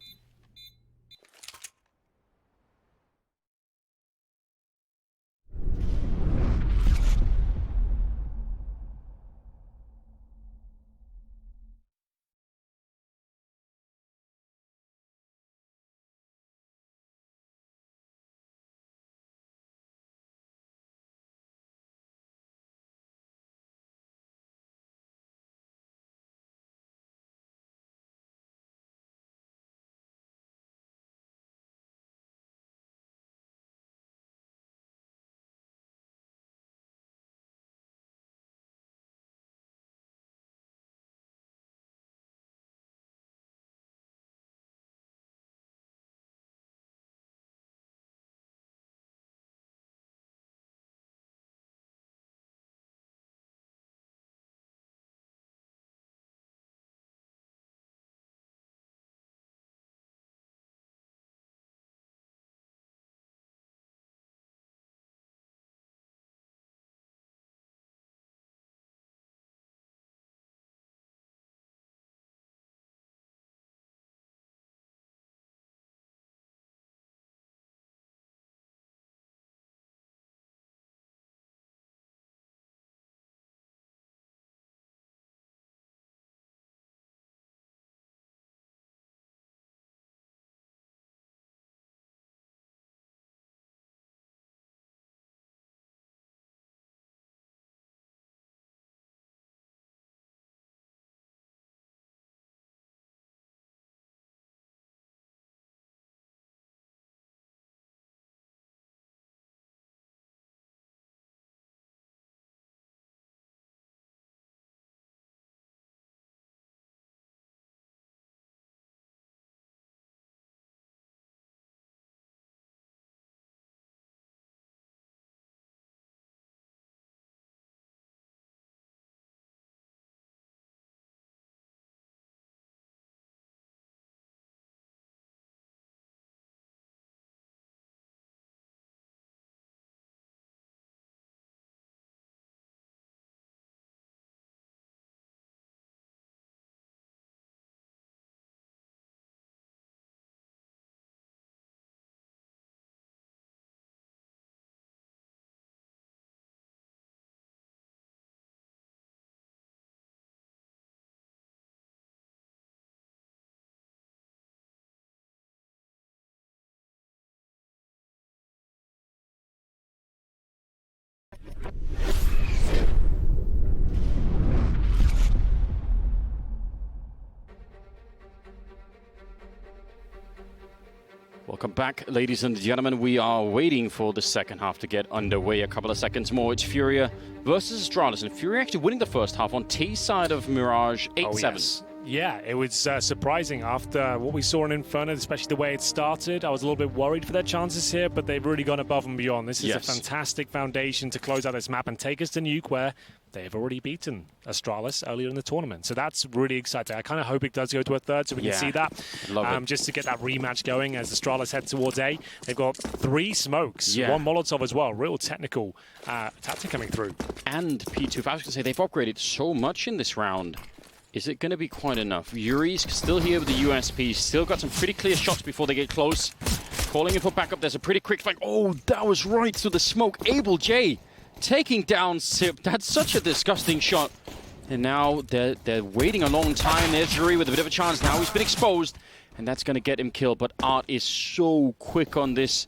S1: Welcome back, ladies and gentlemen. We are waiting for the second half to get underway. A couple of seconds more. It's FURIA versus Astralis, and FURIA actually winning the first half on T side of Mirage 8-7.
S2: Oh, yes. Yeah, it was surprising after what we saw in Inferno, especially the way it started. I was a little bit worried for their chances here, but they've really gone above and beyond. This is a fantastic foundation to close out this map and take us to Nuke, where they've already beaten Astralis earlier in the tournament. So that's really exciting. I kind of hope it does go to a third so we can see that. Just to get that rematch going as Astralis head towards A. They've got 3 smokes, 1 Molotov as well. Real technical tactic coming through.
S1: And P2, I was going to say, they've upgraded so much in this round. Is it going to be quite enough? Yuri's still here with the USP. Still got some pretty clear shots before they get close. Calling in for backup. There's a pretty quick flank. Oh, that was right through the smoke. Able J taking down Sip. That's such a disgusting shot. And now they're waiting a long time. There's Yuri with a bit of a chance. Now he's been exposed. And that's going to get him killed. But Art is so quick on this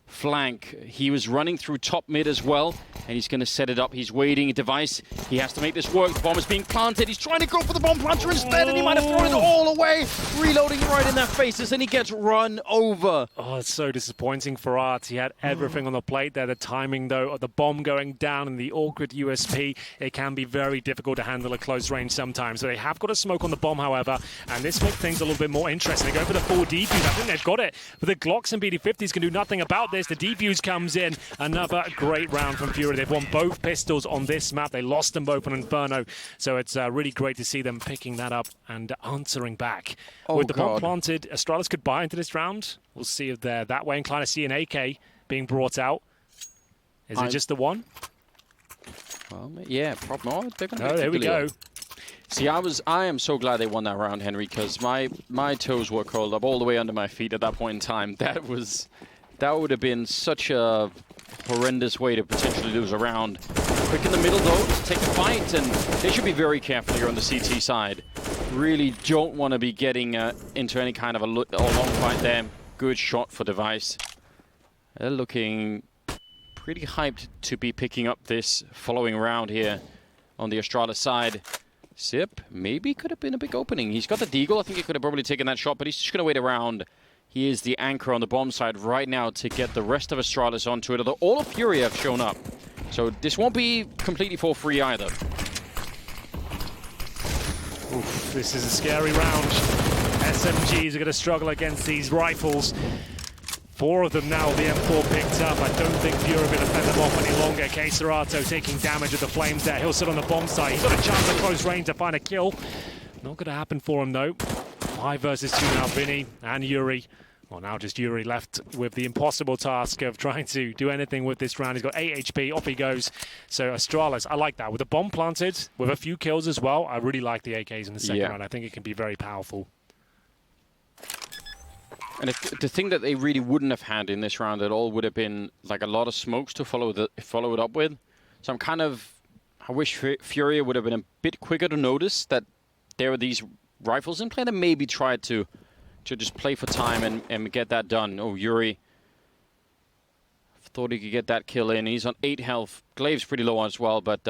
S1: flank. He was running through top mid as well, and he's going to set it up. He's waiting a device. He has to make this work. The bomb is being planted. He's trying to go for the bomb planter instead, and he might have thrown it all away. Reloading right in their faces, and he gets run over.
S2: Oh, it's so disappointing for Art. He had everything on the plate there. The timing, though, of the bomb going down and the awkward USP, it can be very difficult to handle at close range sometimes. So they have got a smoke on the bomb, however, and this makes things a little bit more interesting. They go for the full defuse. I think they've got it. But the Glocks and BD-50s can do nothing about this. The defuse comes in. Another great round from FURIA. They've won both pistols on this map. They lost them both on Inferno. So it's really great to see them picking that up and answering back. With the bomb planted, Astralis could buy into this round. We'll see if they're that way inclined. I see an AK being brought out. Is it just the one?
S1: Well, yeah, probably. Oh, they're gonna
S2: there we go.
S1: See, I am so glad they won that round, Henry, because my toes were curled up all the way under my feet at that point in time. That would have been such a horrendous way to potentially lose a round. Quick in the middle, though, to take the fight, and they should be very careful here on the CT side. Really don't want to be getting into any kind of a long fight there. Good shot for Device. They're looking pretty hyped to be picking up this following round here on the Astralis side. Sip maybe could have been a big opening. He's got the deagle. I think he could have probably taken that shot, but he's just going to wait around. He is the anchor on the bomb side right now to get the rest of Astralis onto it, although all of FURIA have shown up. So this won't be completely for free either.
S2: Oof, this is a scary round. SMGs are going to struggle against these rifles. 4 of them now, the M4 picked up. I don't think FURIA are going to fend them off any longer. Keserato taking damage with the flames there. He'll sit on the bomb site. He's got a chance at close range to find a kill. Not going to happen for him, though. 5 versus 2 now, Vinny and Yuri. Well, now just Yuri left with the impossible task of trying to do anything with this round. He's got 8 HP, off he goes. So Astralis, I like that. With the bomb planted, with a few kills as well, I really like the AKs in the second round. I think it can be very powerful.
S1: And the thing that they really wouldn't have had in this round at all would have been like a lot of smokes to follow it up with. So I wish FURIA would have been a bit quicker to notice that there were these rifles in play, that maybe tried to just play for time and get that done. Oh, Yuri thought he could get that kill in. He's on 8 health. Glaive's pretty low as well, but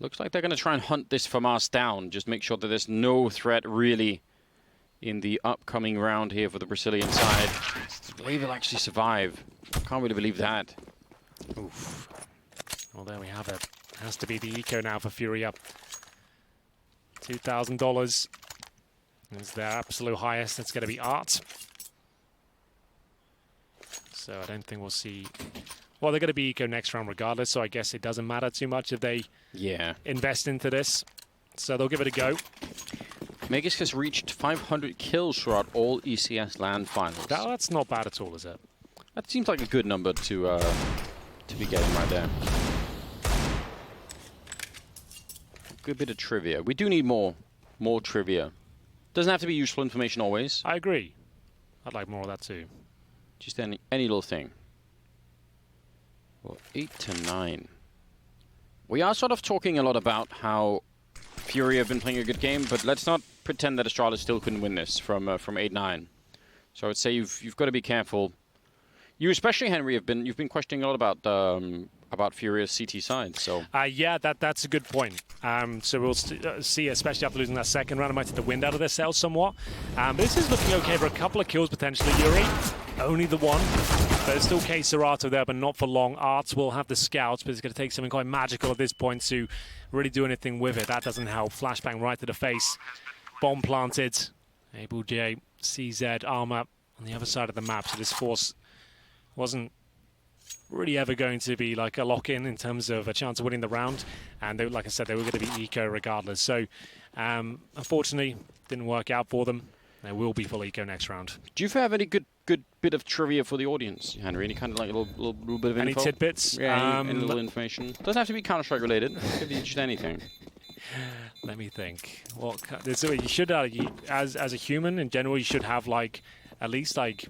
S1: looks like they're going to try and hunt this FAMAS down. Just make sure that there's no threat really in the upcoming round here for the Brazilian side. Glaive will actually survive. Can't really believe that.
S2: Oof. Well, there we have it. Has to be the eco now for FURIA. $2,000 is their absolute highest. That's going to be Art. So I don't think we'll see... Well, they're going to be eco next round regardless, so I guess it doesn't matter too much if they invest into this. So they'll give it a go.
S1: Megas has reached 500 kills throughout all ECS LAN finals.
S2: That's not bad at all, is it?
S1: That seems like a good number to be getting right there. Good bit of trivia. We do need more trivia. Doesn't have to be useful information always.
S2: I agree. I'd like more of that too.
S1: Just any little thing. Well, 8 to 9. We are sort of talking a lot about how FURIA have been playing a good game, but let's not pretend that Astralis still couldn't win this from 8-9. So I would say you've got to be careful. You especially, Henry, you've been questioning a lot about about Furia's CT side. So
S2: yeah, that's a good point. So we'll see, especially after losing that second round, it might take the wind out of their sails somewhat. But this is looking okay for a couple of kills potentially. Yuri, only the one. There's still K Serato there, but not for long. Arts will have the scouts, but it's going to take something quite magical at this point to really do anything with it. That doesn't help. Flashbang right to the face. Bomb planted. Able J, CZ, armor on the other side of the map. So this force wasn't really ever going to be like a lock-in in terms of a chance of winning the round. And they, like I said, they were going to be eco regardless. So unfortunately, didn't work out for them. They will be full eco next round.
S1: Do you have any good bit of trivia for the audience, Henry? Any kind of like a little bit of info?
S2: Any tidbits?
S1: Yeah, any little information. Doesn't have to be Counter-Strike related. Could be just anything.
S2: Let me think. Well, so you should, as a human in general, you should have like at least like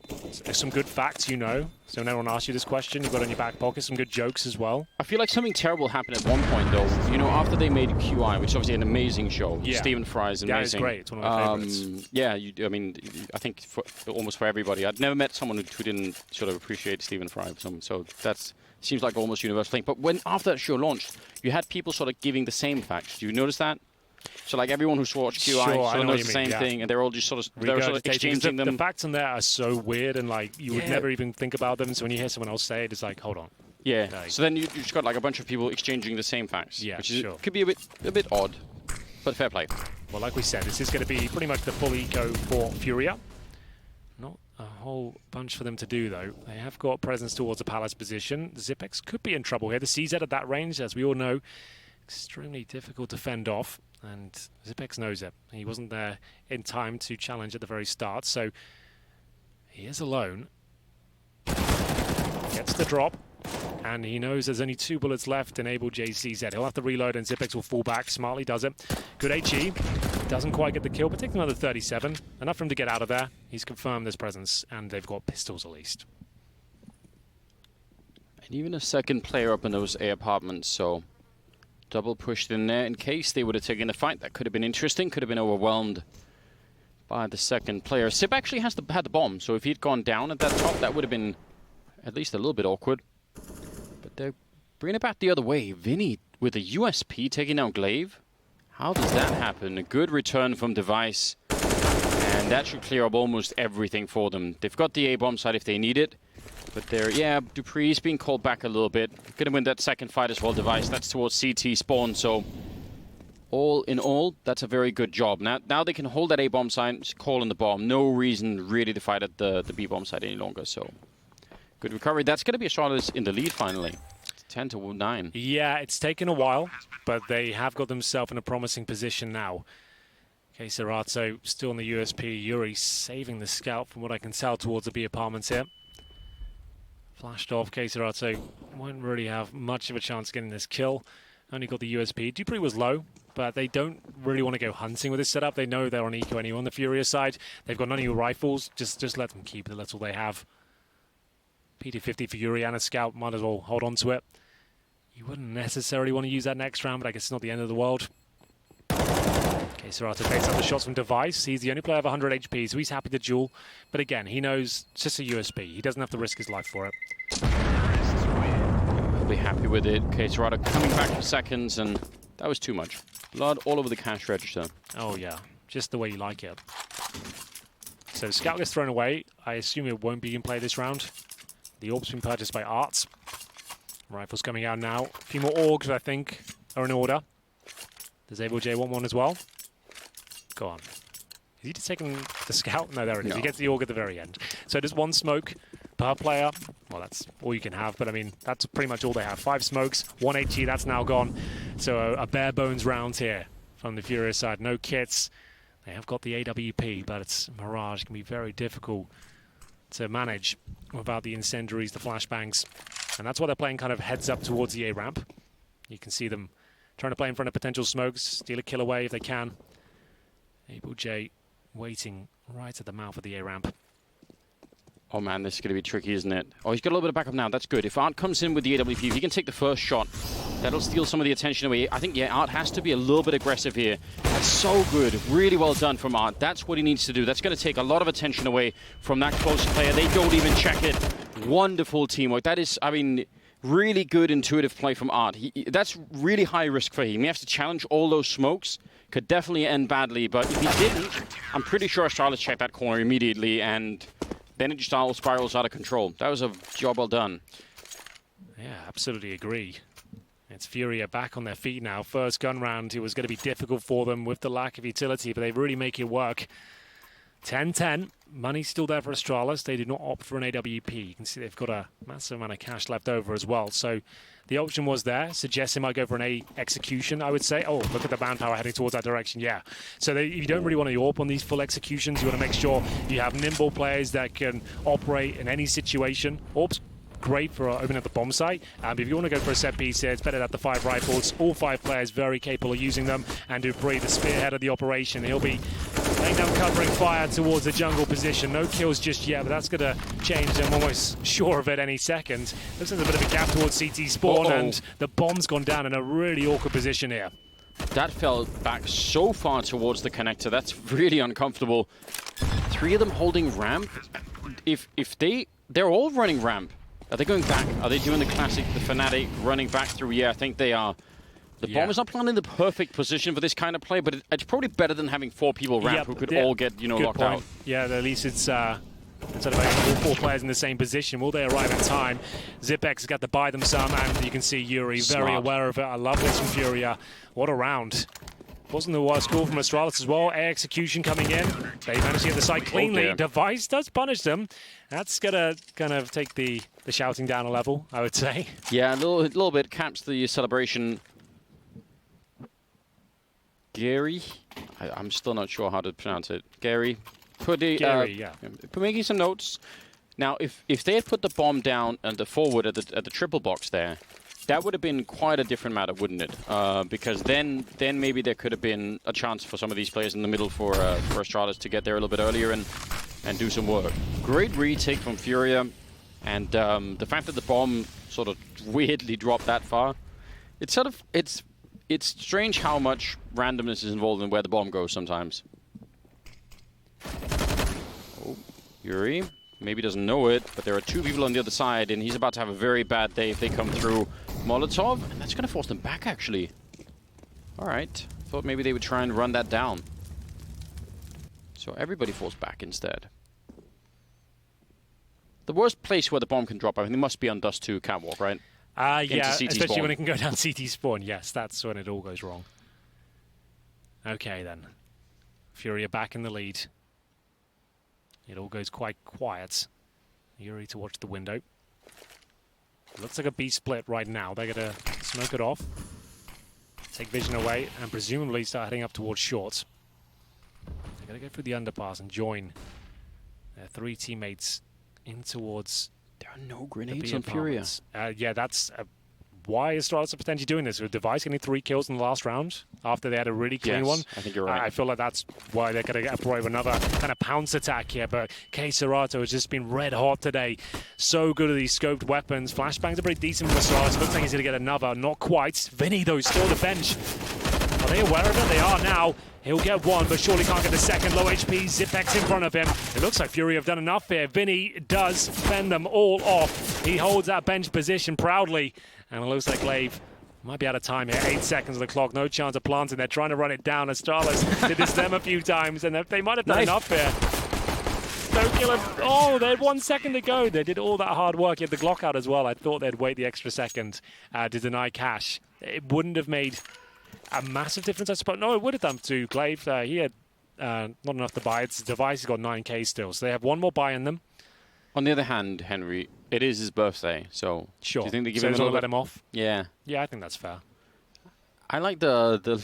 S2: some good facts, you know. So when everyone asks you this question, you've got in your back pocket some good jokes as well. I
S1: feel like something terrible happened at one point, though. You know, after they made QI, which is obviously an amazing show.
S2: Yeah.
S1: Stephen Fry is amazing.
S2: Yeah, it's great. It's one of my favorites.
S1: Yeah, I mean, I think almost for everybody. I'd never met someone who didn't sort of appreciate Stephen Fry. So that seems like almost universal thing. But when after that show launched, you had people sort of giving the same facts. Do you notice that? So like everyone who's watched QI sort of knows the same thing, and they're all just sort of exchanging them.
S2: The facts on there are so weird, and like you would never even think about them. So when you hear someone else say it, it's like, hold on.
S1: Yeah. So then you just got like a bunch of people exchanging the same facts.
S2: Yeah,
S1: which is, could be a bit odd, but fair play.
S2: Well, like we said, this is going to be pretty much the full eco for Furia. Not a whole bunch for them to do though. They have got presence towards the Palace position. Zipex could be in trouble here. The CZ at that range, as we all know, extremely difficult to fend off. And Zipex knows it. He wasn't there in time to challenge at the very start, so he is alone. Gets the drop, and he knows there's only 2 bullets left in Able JCZ. He'll have to reload, and Zipex will fall back. Smartly does it. Good HE. Doesn't quite get the kill, but takes another 37. Enough for him to get out of there. He's confirmed his presence, and they've got pistols at least.
S1: And even a second player up in those A apartments, so double pushed in there in case they would have taken the fight. That could have been interesting, could have been overwhelmed by the second player. Sip actually had the bomb, so if he'd gone down at that top, that would have been at least a little bit awkward. But they're bringing it back the other way. Vinny with a USP taking down Glaive. How does that happen? A good return from Device, and that should clear up almost everything for them. They've got the A-bomb side if they need it. But there, yeah, Dupree's being called back a little bit. Gonna win that second fight as well, Device. That's towards CT spawn, so all in all, that's a very good job. Now they can hold that A-bomb side, call in the bomb. No reason really to fight at the B-bomb side any longer, so good recovery. That's gonna be Astralis in the lead finally. 10-9.
S2: Yeah, it's taken a while, but they have got themselves in a promising position now. Okay, Serato still on the USP. Yuri saving the scout from what I can tell towards the B apartments here. Flashed off, Serato won't really have much of a chance of getting this kill. Only got the USP. Dupree was low, but they don't really want to go hunting with this setup. They know they're on eco anyway on the Furia side. They've got none of your rifles. Just let them keep the little they have. PT-50 for Yuri and a scout. Might as well hold on to it. You wouldn't necessarily want to use that next round, but I guess it's not the end of the world. Okay, Serato takes up the shots from Device. He's the only player of 100 HP, so he's happy to duel. But again, he knows it's just a USP. He doesn't have to risk his life for it.
S1: He'll be happy with it. Okay, Serato coming back for seconds, and that was too much. Blood all over the cash register.
S2: Oh yeah, just the way you like it. So Scout gets thrown away. I assume it won't be in play this round. The orb's been purchased by Arts. Rifles coming out now. A few more Orgs, I think, are in order. Does Able J want one as well? Go on. Is he just taking the Scout? No, there it is.
S1: No.
S2: He gets the Org at the very end. So just one smoke per player. Well, that's all you can have, but I mean, that's pretty much all they have. 5 smokes, 1 HE, that's now gone. So a bare bones round here from the Furia side. No kits. They have got the AWP, but it's Mirage. It can be very difficult to manage without the incendiaries, the flashbangs. And that's why they're playing kind of heads up towards the A-ramp. You can see them trying to play in front of potential smokes, steal a kill away if they can. Able J waiting right at the mouth of the A-ramp.
S1: Oh man, this is going to be tricky, isn't it? Oh, he's got a little bit of backup now. That's good. If Art comes in with the AWP, if he can take the first shot, that'll steal some of the attention away. I think, yeah, Art has to be a little bit aggressive here. That's so good. Really well done from Art. That's what he needs to do. That's going to take a lot of attention away from that close player. They don't even check it. Wonderful teamwork. That is, I mean, really good intuitive play from Art. That's really high risk for him. He has to challenge all those smokes. Could definitely end badly, but if he didn't, I'm pretty sure Astralis checked that corner immediately, and then it just all spirals out of control. That was a job well done.
S2: Yeah, absolutely agree. It's FURIA back on their feet now. First gun round, it was going to be difficult for them with the lack of utility, but they really make it work. 10-10. Money's still there for Astralis. They did not opt for an AWP. You can see they've got a massive amount of cash left over as well. So the option was there. Suggests they might go for an A execution, I would say. Oh, look at the manpower heading towards that direction. Yeah. So if you don't really want to AWP on these full executions, you want to make sure you have nimble players that can operate in any situation. AWP's great for opening up the bomb site. If you want to go for a set piece here, it's better that the 5 rifles, all 5 players very capable of using them, and Dupree, the spearhead of the operation, he'll be laying down covering fire towards the jungle position. No kills just yet, but that's going to change. I'm almost sure of it any second. Looks like there's a bit of a gap towards CT spawn, and the bomb's gone down in a really awkward position here.
S1: That fell back so far towards the connector. That's really uncomfortable. 3 of them holding ramp. If they're all running ramp. Are they going back? Are they doing the classic, the Fnatic running back through? Yeah, I think they are. The bomb is not planted in the perfect position for this kind of play, but it's probably better than having 4 people ramp who could all get, locked out.
S2: Yeah, at least it's instead of having all 4 players in the same position, will they arrive in time? Zipex has got to buy them some, and you can see Yuri very aware of it. I love this from FURIA. What a round. Wasn't the worst call from Astralis as well. Air execution coming in. They managed to get the site cleanly. Device does punish them. That's going to kind of take the shouting down a level, I would say.
S1: Yeah, a little bit caps the celebration. Gary? I'm still not sure how to pronounce it. Gary? Making some notes. Now, if they had put the bomb down and the forward at the triple box there, that would have been quite a different matter, wouldn't it? Because then maybe there could have been a chance for some of these players in the middle for Astralis to get there a little bit earlier and do some work. Great retake from FURIA, and the fact that the bomb sort of weirdly dropped that far, it's strange how much randomness is involved in where the bomb goes sometimes. Oh, Yuri maybe doesn't know it, but there are 2 people on the other side, and he's about to have a very bad day if they come through. Molotov, and that's going to force them back, actually. All right. Thought maybe they would try and run that down. So everybody falls back instead. The worst place where the bomb can drop, I think, it must be on Dust 2 catwalk, right?
S2: Yeah, especially when it can go down CT spawn. Yes, that's when it all goes wrong. Okay, then. FURIA back in the lead. It all goes quite quiet. Yuri to watch the window. Looks like a B split right now. They're going to smoke it off, take vision away, and presumably start heading up towards short. They're going to go through the underpass and join their 3 teammates in towards.
S1: There are no grenades on FURIA.
S2: Yeah, that's why Astralis are potentially doing this. With Device getting 3 kills in the last round after they had a really clean one.
S1: I think you're right.
S2: I feel like that's why they're going to get probably another kind of pounce attack here. But K Serato has just been red hot today. So good at these scoped weapons. Flashbangs are pretty decent from Astralis. Looks like he's going to get another. Not quite. Vinny, though, still the bench. Are they aware of it? They are now. He'll get 1, but surely can't get the second. Low HP, Zipex in front of him. It looks like FURIA have done enough here. Vinny does fend them all off. He holds that bench position proudly. And it looks like Glaive might be out of time here. 8 seconds on the clock. No chance of planting. They're trying to run it down. Astralis did this to them a few times, and they might have done enough here. No killer. Oh, they had 1 second to go. They did all that hard work. He had the Glock out as well. I thought they'd wait the extra second to deny cash. It wouldn't have made a massive difference, I suppose. No, it would have done to Glaive. He had not enough to buy. Its Device has got 9k still, so they have 1 more buy in them.
S1: On the other hand, Henry, it is his birthday, so
S2: sure.
S1: Do you think they give
S2: so
S1: him a little
S2: let him off?
S1: Yeah.
S2: Yeah, I think that's fair.
S1: I like the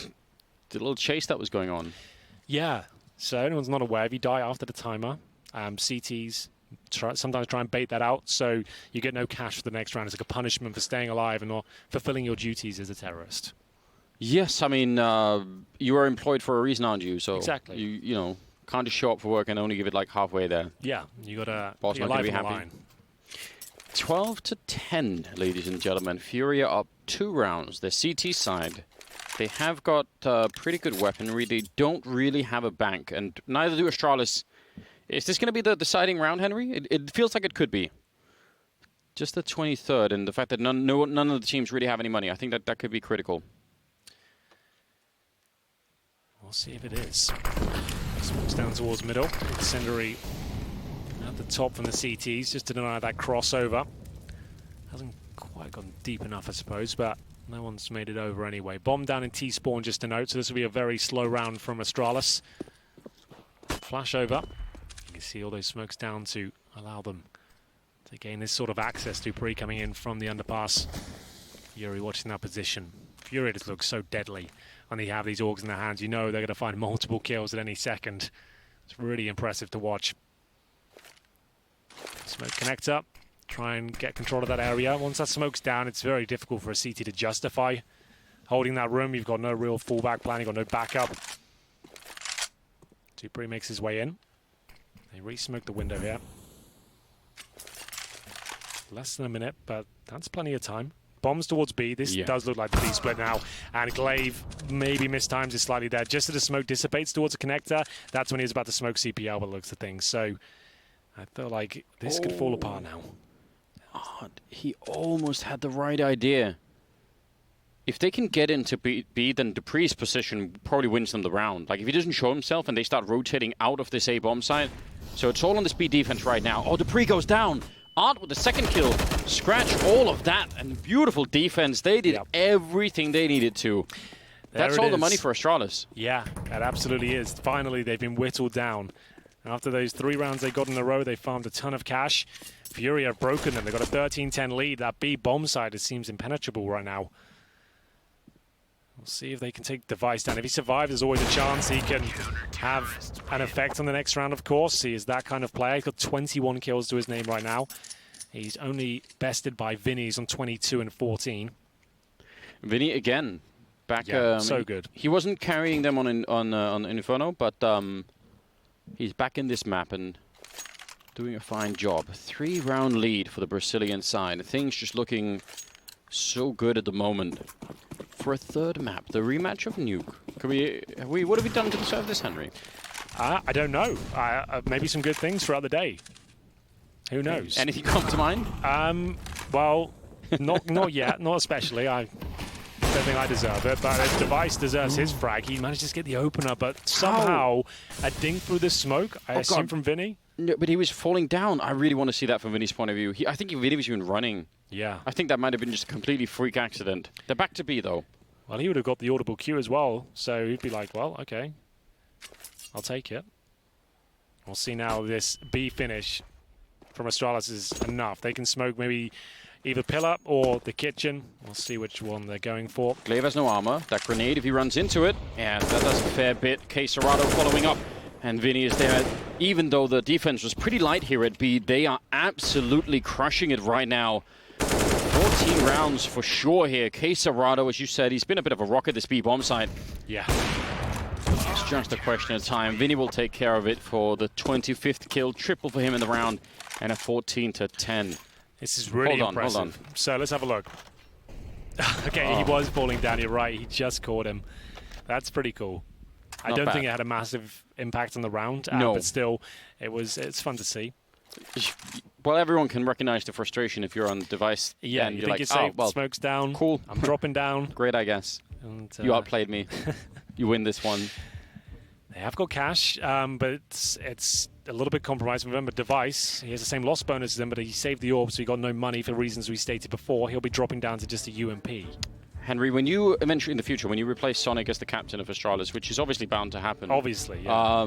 S1: little chase that was going on.
S2: Yeah. So anyone's not aware, if you die after the timer, CTs sometimes try and bait that out, so you get no cash for the next round. It's like a punishment for staying alive and not fulfilling your duties as a terrorist.
S1: Yes, I mean, you are employed for a reason, aren't you? So
S2: exactly.
S1: You know, can't just show up for work and only give it like halfway there.
S2: Yeah, you got to
S1: put your life on the line. 12-10, ladies and gentlemen. FURIA up 2 rounds. The CT side. They have got pretty good weaponry. They don't really have a bank, and neither do Astralis. Is this going to be the deciding round, Henry? It feels like it could be. Just the 23rd, and the fact that none of the teams really have any money, I think that could be critical.
S2: We'll see if it is. Smokes down towards middle. Incendiary at the top from the CTs, just to deny that crossover. Hasn't quite gone deep enough, I suppose, but no one's made it over anyway. Bomb down in T-spawn, just to note, so this will be a very slow round from Astralis. Flash over. You can see all those smokes down to allow them to gain this sort of access to Pre coming in from the underpass. Fury watching that position. Fury just looks so deadly when they have these orgs in their hands. You know they're going to find multiple kills at any second. It's really impressive to watch. Smoke connect up. Try and get control of that area. Once that smoke's down, it's very difficult for a CT to justify holding that room. You've got no real fallback plan. You've got no backup. Pre makes his way in. They re-smoke the window here. Less than a minute, but that's plenty of time. Bombs towards B. This does look like the B split now. And Glaive maybe mistimes it slightly there. Just as the smoke dissipates towards a connector, that's when he's about to smoke CPL by the looks of things. So I feel like this could fall apart now.
S1: Oh, he almost had the right idea. If they can get into B, then Dupree's position probably wins them the round. Like, if he doesn't show himself and they start rotating out of this A bomb site. So it's all on this B defense right now. Oh, Dupree goes down. Art with the second kill. Scratch all of that. And beautiful defense. They did everything they needed to. That's all the money for Astralis.
S2: Yeah, that absolutely is. Finally, they've been whittled down. After those 3 rounds they got in a row, they farmed a ton of cash. FURIA have broken them. They've got a 13-10 lead. That B bomb side, it seems impenetrable right now. We'll see if they can take Device down. If he survives, there's always a chance he can have an effect on the next round, of course. He is that kind of player. He's got 21 kills to his name right now. He's only bested by Vinny's on 22 and 14.
S1: Vinny, again, back...
S2: so good.
S1: He wasn't carrying them on Inferno, but he's back in this map and doing a fine job. 3-round lead for the Brazilian side. Things just looking so good at the moment. For a 3rd map, the rematch of Nuke. What have we done to deserve this, Henry?
S2: I don't know. Maybe some good things throughout the day. Who knows?
S1: Anything come to mind?
S2: Well, not yet. Not especially. I don't think I deserve it. But if Device deserves his frag, he managed to get the opener. But somehow, a dink through the smoke, I assume from Vinny.
S1: No, but he was falling down. I really want to see that from Vinny's point of view. I think Vinny was even running.
S2: Yeah.
S1: I think that might have been just a completely freak accident. They're back to B, though.
S2: Well, he would have got the audible cue as well. So he'd be like, well, okay. I'll take it. We'll see now this B finish from Astralis is enough. They can smoke maybe either pillar or the kitchen. We'll see which one they're going for.
S1: Glaive has no armor. That grenade, if he runs into it, and that does a fair bit. K-Serrato following up. And Vinny is there. Even though the defense was pretty light here at B, they are absolutely crushing it right now. 14 rounds for sure here. K-Serrato, as you said, he's been a bit of a rocket this B bomb site.
S2: Yeah.
S1: It's just a question of time. Vinny will take care of it for the 25th kill. Triple for him in the round. And a 14-10.
S2: This is really impressive.
S1: Hold on.
S2: So let's have a look. Okay, he was falling down. You're right. He just caught him. That's pretty cool. I don't think it had a massive impact on the round, but still, it's fun to see.
S1: Well, everyone can recognize the frustration if you're on Device.
S2: Yeah,
S1: and
S2: you
S1: you're
S2: think
S1: like,
S2: you're safe,
S1: well,
S2: smoke's down,
S1: cool.
S2: I'm dropping down.
S1: Great, I guess.
S2: And,
S1: you outplayed me. You win this one.
S2: They have got cash, but it's a little bit compromised. Remember, Device, he has the same loss bonus as them, but he saved the orb, so he got no money for the reasons we stated before. He'll be dropping down to just a UMP.
S1: Henry, when you eventually in the future, when you replace Sonic as the captain of Astralis, which is obviously bound to happen.
S2: Obviously, yeah.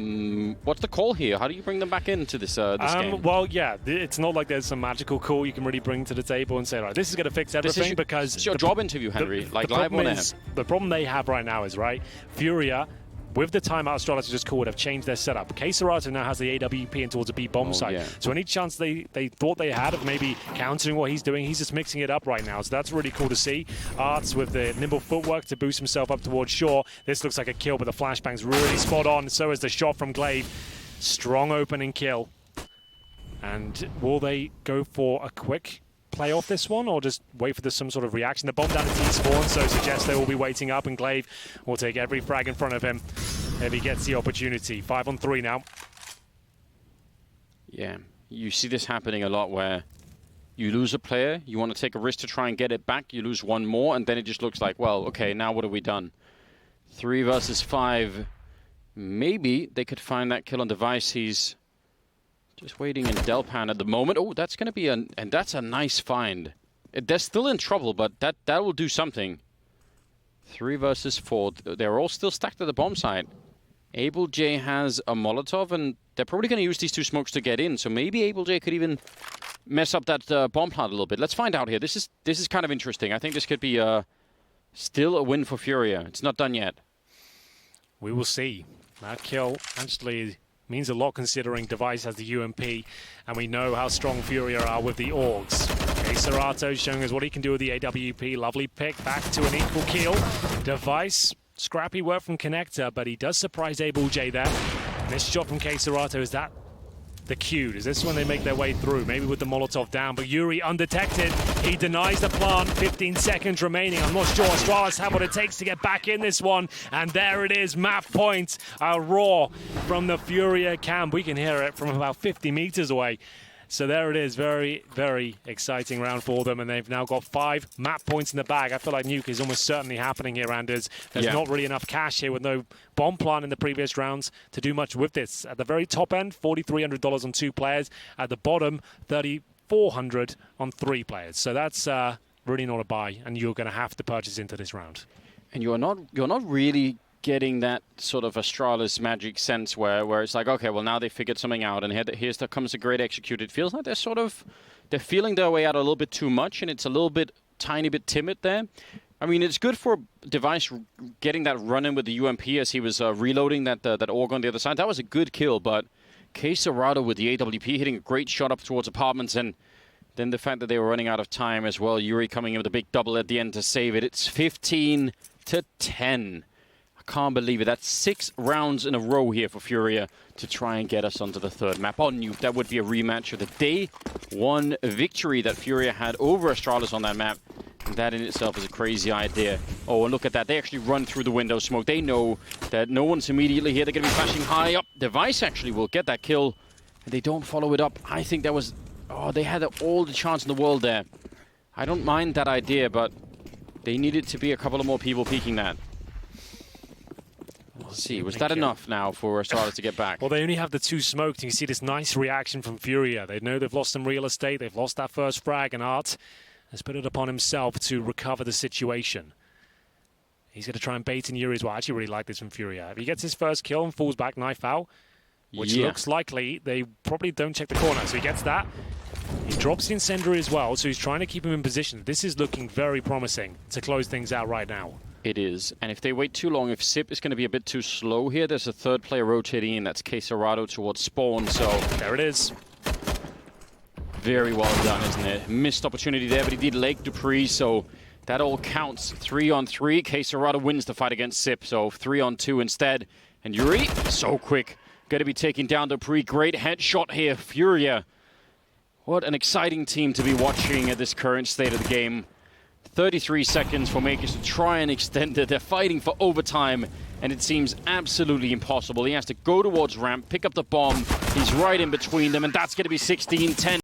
S1: What's the call here? How do you bring them back into this game?
S2: Well, yeah, it's not like there's some magical call you can really bring to the table and say, right, this is going to fix everything because...
S1: It's your job interview, Henry, like live on air.
S2: The problem they have right now is, right, FURIA, with the timeout Astralis just called, have changed their setup. K-Serrato now has the AWP in towards a B bomb site. Yeah. So any chance they thought they had of maybe countering what he's doing, he's just mixing it up right now. So that's really cool to see. Arts with the nimble footwork to boost himself up towards shore. This looks like a kill, but the flashbang's really spot on. So is the shot from Glaive. Strong opening kill. And will they go for a quick play off this one, or just wait for some sort of reaction? The bomb down to T-spawn, so suggests they will be waiting up, and Glaive will take every frag in front of him if he gets the opportunity. 5-on-3 now.
S1: Yeah, you see this happening a lot where You lose a player, you want to take a risk to try and get it back, you lose one more, and then it just looks like, well, okay, now what have we done? 3 versus 5. Maybe they could find that kill on device. He's just waiting in Delpan at the moment. Oh, that's going to be and that's a nice find. They're still in trouble, but that will do something. 3 versus 4. They're all still stacked at the bomb site. Able J has a Molotov, and they're probably going to use these 2 smokes to get in. So maybe Able J could even mess up that bomb plant a little bit. Let's find out here. This is kind of interesting. I think this could be still a win for Furia. It's not done yet.
S2: We will see. That kill actually means a lot considering Device has the UMP, and we know how strong Furia are with the Augs. Okay, Serato showing us what he can do with the AWP. Lovely pick back to an equal kill. Device, scrappy work from Connector, but he does surprise Able J there. This shot from K Serato, is that the cue? Is this when they make their way through? Maybe with the Molotov down, but Yuri undetected. He denies the plant. 15 seconds remaining. I'm not sure Astralis have what it takes to get back in this one. And there it is, map point. A roar from the Furia camp. We can hear it from about 50 meters away. So there it is, very, very exciting round for them, and they've now got 5 map points in the bag. I feel like nuke is almost certainly happening here, Anders. There's not really enough cash here with no bomb plant in the previous rounds to do much with this. At the very top end, $4,300 on 2 players. At the bottom, $3,400 on 3 players. So that's really not a buy, and you're going to have to purchase into this round.
S1: And you're not really getting that sort of Astralis magic sense where it's like, okay, well, now they figured something out, and here comes a great execute. It feels like they're feeling their way out a little bit too much, and it's a little bit, tiny bit timid there. I mean, it's good for Device getting that run in with the UMP as he was reloading that AUG on the other side. That was a good kill, but K Serato with the AWP hitting a great shot up towards apartments, and then the fact that they were running out of time as well. Yuri coming in with a big double at the end to save it. It's 15-10. I can't believe it. That's 6 rounds in a row here for Furia to try and get us onto the 3rd map. On Nuke, that would be a rematch of the day 1 victory that Furia had over Astralis on that map. And that in itself is a crazy idea. Oh, and look at that. They actually run through the window smoke. They know that no one's immediately here. They're going to be flashing high up. Device actually will get that kill. And they don't follow it up. I think that was... Oh, they had all the chance in the world there. I don't mind that idea, but they needed to be a couple of more people peeking that. Let's see, was that enough now for Astralis to get back?
S2: Well, they only have the 2 smoked, and you see this nice reaction from Furia. They know they've lost some real estate, they've lost that first frag, and Art has put it upon himself to recover the situation. He's going to try and bait in Yuri as well. I actually really like this from Furia. If he gets his first kill and falls back, knife out, which looks likely, they probably don't check the corner, so he gets that. He drops the incendiary as well, so he's trying to keep him in position. This is looking very promising to close things out right now.
S1: It is, and if they wait too long, if Sip is going to be a bit too slow here, there's a 3rd player rotating in. That's K Serato towards spawn, so...
S2: There it is.
S1: Very well done, isn't it? Missed opportunity there, but he did Lake Dupree, so that all counts. 3-on-3. K Serato wins the fight against Sip, so 3-on-2 instead. And Yuri, so quick. Going to be taking down Dupree. Great headshot here, Furia. What an exciting team to be watching at this current state of the game. 33 seconds for Makers to try and extend it. They're fighting for overtime, and it seems absolutely impossible. He has to go towards ramp, pick up the bomb. He's right in between them, and that's going to be 16-10.